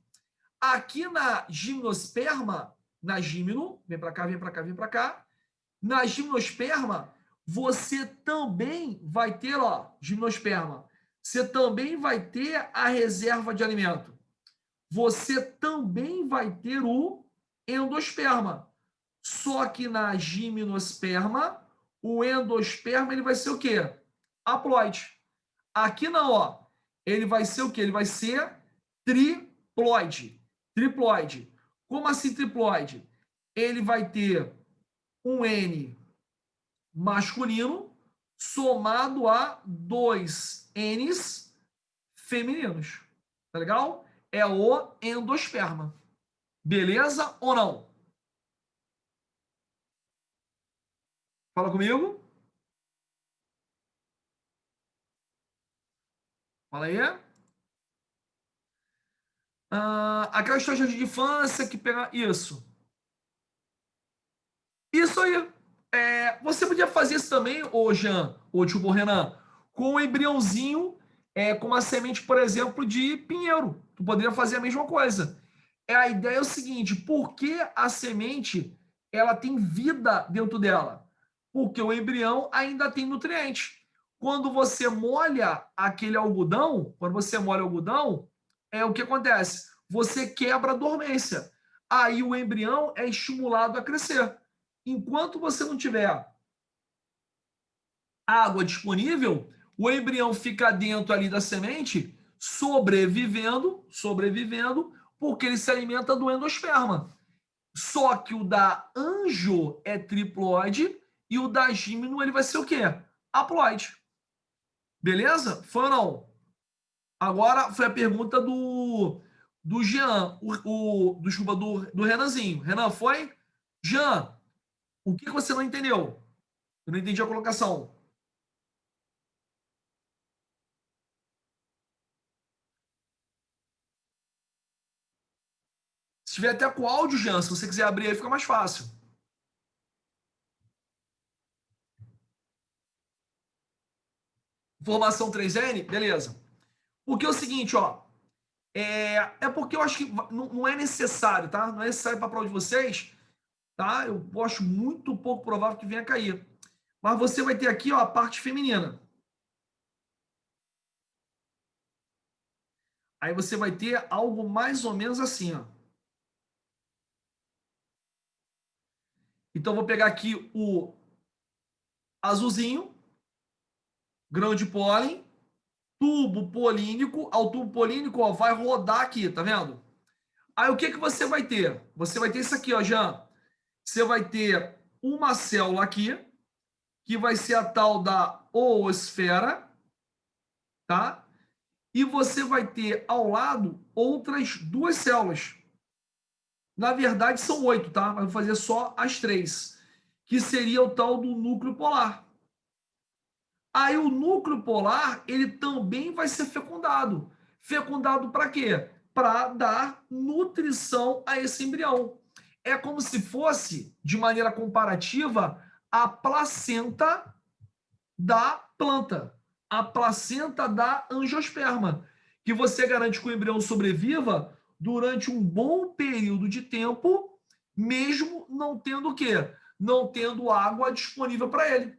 Aqui na gimnosperma, na gimno, vem para cá, vem para cá, vem para cá. Na gimnosperma, você também vai ter, ó, gimnosperma. Você também vai ter a reserva de alimento. Você também vai ter o endosperma. Só que na gimnosperma, o endosperma ele vai ser o quê? Haploide. Aqui não, ó. Ele vai ser o quê? Ele vai ser triploide. Triploide. Como assim triploide? Ele vai ter um N masculino somado a dois N's femininos. Tá legal? É o endosperma. Beleza ou não? Fala comigo. Fala aí. Aquela história de infância que pega. Isso. Isso aí. Você podia fazer isso também, ô Jean, ô tio Renan, com um embriãozinho, com uma semente, por exemplo, de pinheiro. Tu poderia fazer a mesma coisa. A ideia é o seguinte: por que a semente ela tem vida dentro dela? Porque o embrião ainda tem nutriente. Quando você molha aquele algodão, o que acontece? Você quebra a dormência. Aí o embrião é estimulado a crescer. Enquanto você não tiver água disponível, o embrião fica dentro ali da semente, sobrevivendo, Porque ele se alimenta do endosperma. Só que o da anjo é triploide e o da gímino ele vai ser o quê? Haploide. Beleza? Foi ou não? Agora foi a pergunta do Jean, desculpa, do Renanzinho. Renan, foi? Jean, o que você não entendeu? Eu não entendi a colocação. Se tiver até com áudio, Jean, se você quiser abrir aí, fica mais fácil. Formação 3N? Beleza. Porque é o seguinte, ó. É porque eu acho que não é necessário, tá? Não é necessário para a prova de vocês, tá? Eu acho muito pouco provável que venha a cair. Mas você vai ter aqui, ó, a parte feminina. Aí você vai ter algo mais ou menos assim, ó. Então, eu vou pegar aqui o azulzinho, grão de pólen, tubo polínico. Ao tubo polínico, ó, vai rodar aqui, tá vendo? Aí, o que que você vai ter? Você vai ter isso aqui, ó, Jean. Você vai ter uma célula aqui, que vai ser a tal da oosfera, tá? E você vai ter ao lado outras duas células. Na verdade, são 8, tá? Mas vou fazer só as 3, que seria o tal do núcleo polar. Aí o núcleo polar, ele também vai ser fecundado. Fecundado para quê? Para dar nutrição a esse embrião. É como se fosse, de maneira comparativa, a placenta da planta, a placenta da angiosperma, que você garante que o embrião sobreviva durante um bom período de tempo, mesmo não tendo o quê? Não tendo água disponível para ele.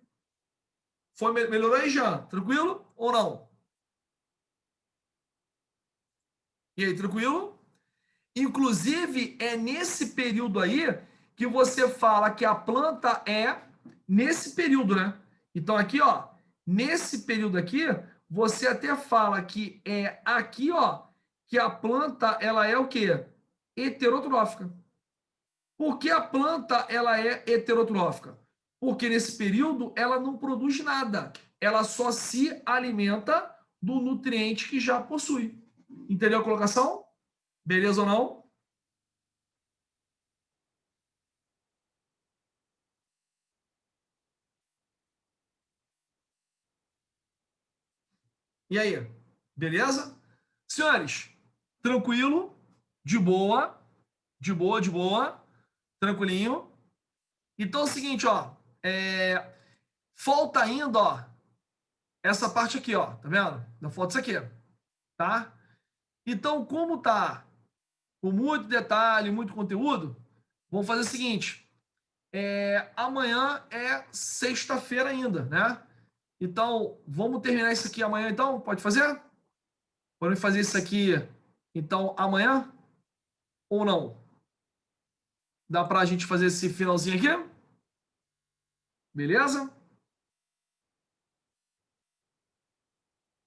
Melhorou aí, Jean? Tranquilo ou não? E aí, tranquilo? Inclusive, é nesse período aí que você fala que a planta é nesse período, né? Então, aqui, ó, nesse período aqui, você até fala que é aqui, ó, que a planta, ela é o quê? Heterotrófica. Por que a planta, ela é heterotrófica? Porque nesse período, ela não produz nada. Ela só se alimenta do nutriente que já possui. Entendeu a colocação? Beleza ou não? E aí? Beleza? Senhores, tranquilo, de boa, de boa, de boa, tranquilinho. Então é o seguinte, ó, falta ainda, ó, essa parte aqui, ó, tá vendo? Não falta isso aqui, tá? Então, como tá com muito detalhe, muito conteúdo, vamos fazer o seguinte, amanhã é sexta-feira ainda, né? Então, vamos terminar isso aqui amanhã, então? Pode fazer? Podemos fazer isso aqui, então, amanhã? Ou não? Dá para a gente fazer esse finalzinho aqui? Beleza?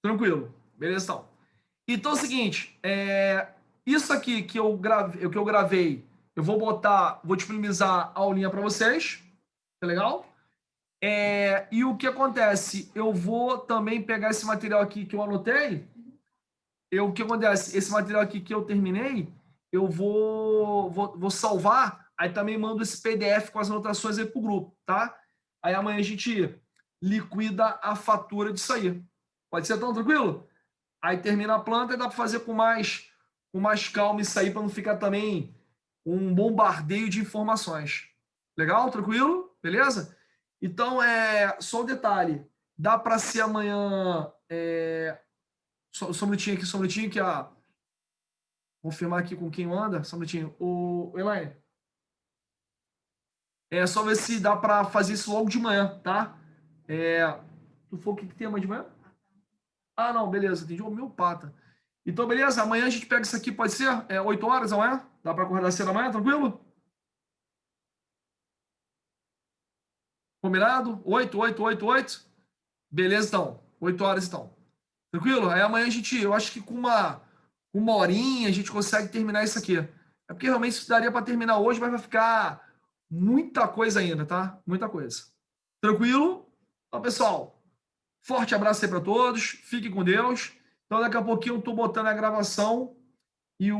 Tranquilo. Beleza, então. Então é o seguinte, isso aqui que eu gravei, eu vou botar, vou disponibilizar a aulinha para vocês, tá legal? E o que acontece? Eu vou também pegar esse material aqui que eu anotei. O que acontece? Esse material aqui que eu terminei, eu vou salvar, aí também mando esse PDF com as anotações aí pro grupo, tá? Aí amanhã a gente liquida a fatura disso aí. Pode ser tão tranquilo? Aí termina a planta e dá para fazer com mais calma isso aí para não ficar também um bombardeio de informações. Legal? Tranquilo? Beleza? Então, só um detalhe. Dá para ser amanhã. Só um minutinho aqui, só um minutinho que a. Confirmar aqui com quem manda. Só um minutinho. O Elaine. Só ver se dá para fazer isso logo de manhã, tá? Tu falou o que tem amanhã de manhã? Ah, não, beleza. Entendi. Homeopata. Então, beleza? Amanhã a gente pega isso aqui, pode ser? 8 horas amanhã? Dá para acordar cedo amanhã, tranquilo? Combinado? 8, 8, 8, 8. Beleza, então. 8 horas, então. Tranquilo? Aí amanhã a gente, eu acho que com uma horinha a gente consegue terminar isso aqui. É porque realmente isso daria para terminar hoje, mas vai ficar muita coisa ainda, tá? Muita coisa. Tranquilo? Então, pessoal, forte abraço aí para todos. Fiquem com Deus. Então, daqui a pouquinho eu estou botando a gravação e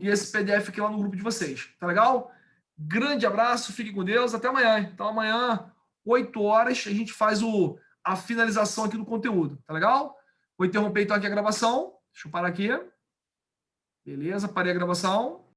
esse PDF aqui lá no grupo de vocês. Tá legal? Grande abraço, fiquem com Deus. Até amanhã. Então, amanhã, 8 horas, a gente faz a finalização aqui do conteúdo. Tá legal? Vou interromper então aqui a gravação. Deixa eu parar aqui. Beleza, parei a gravação.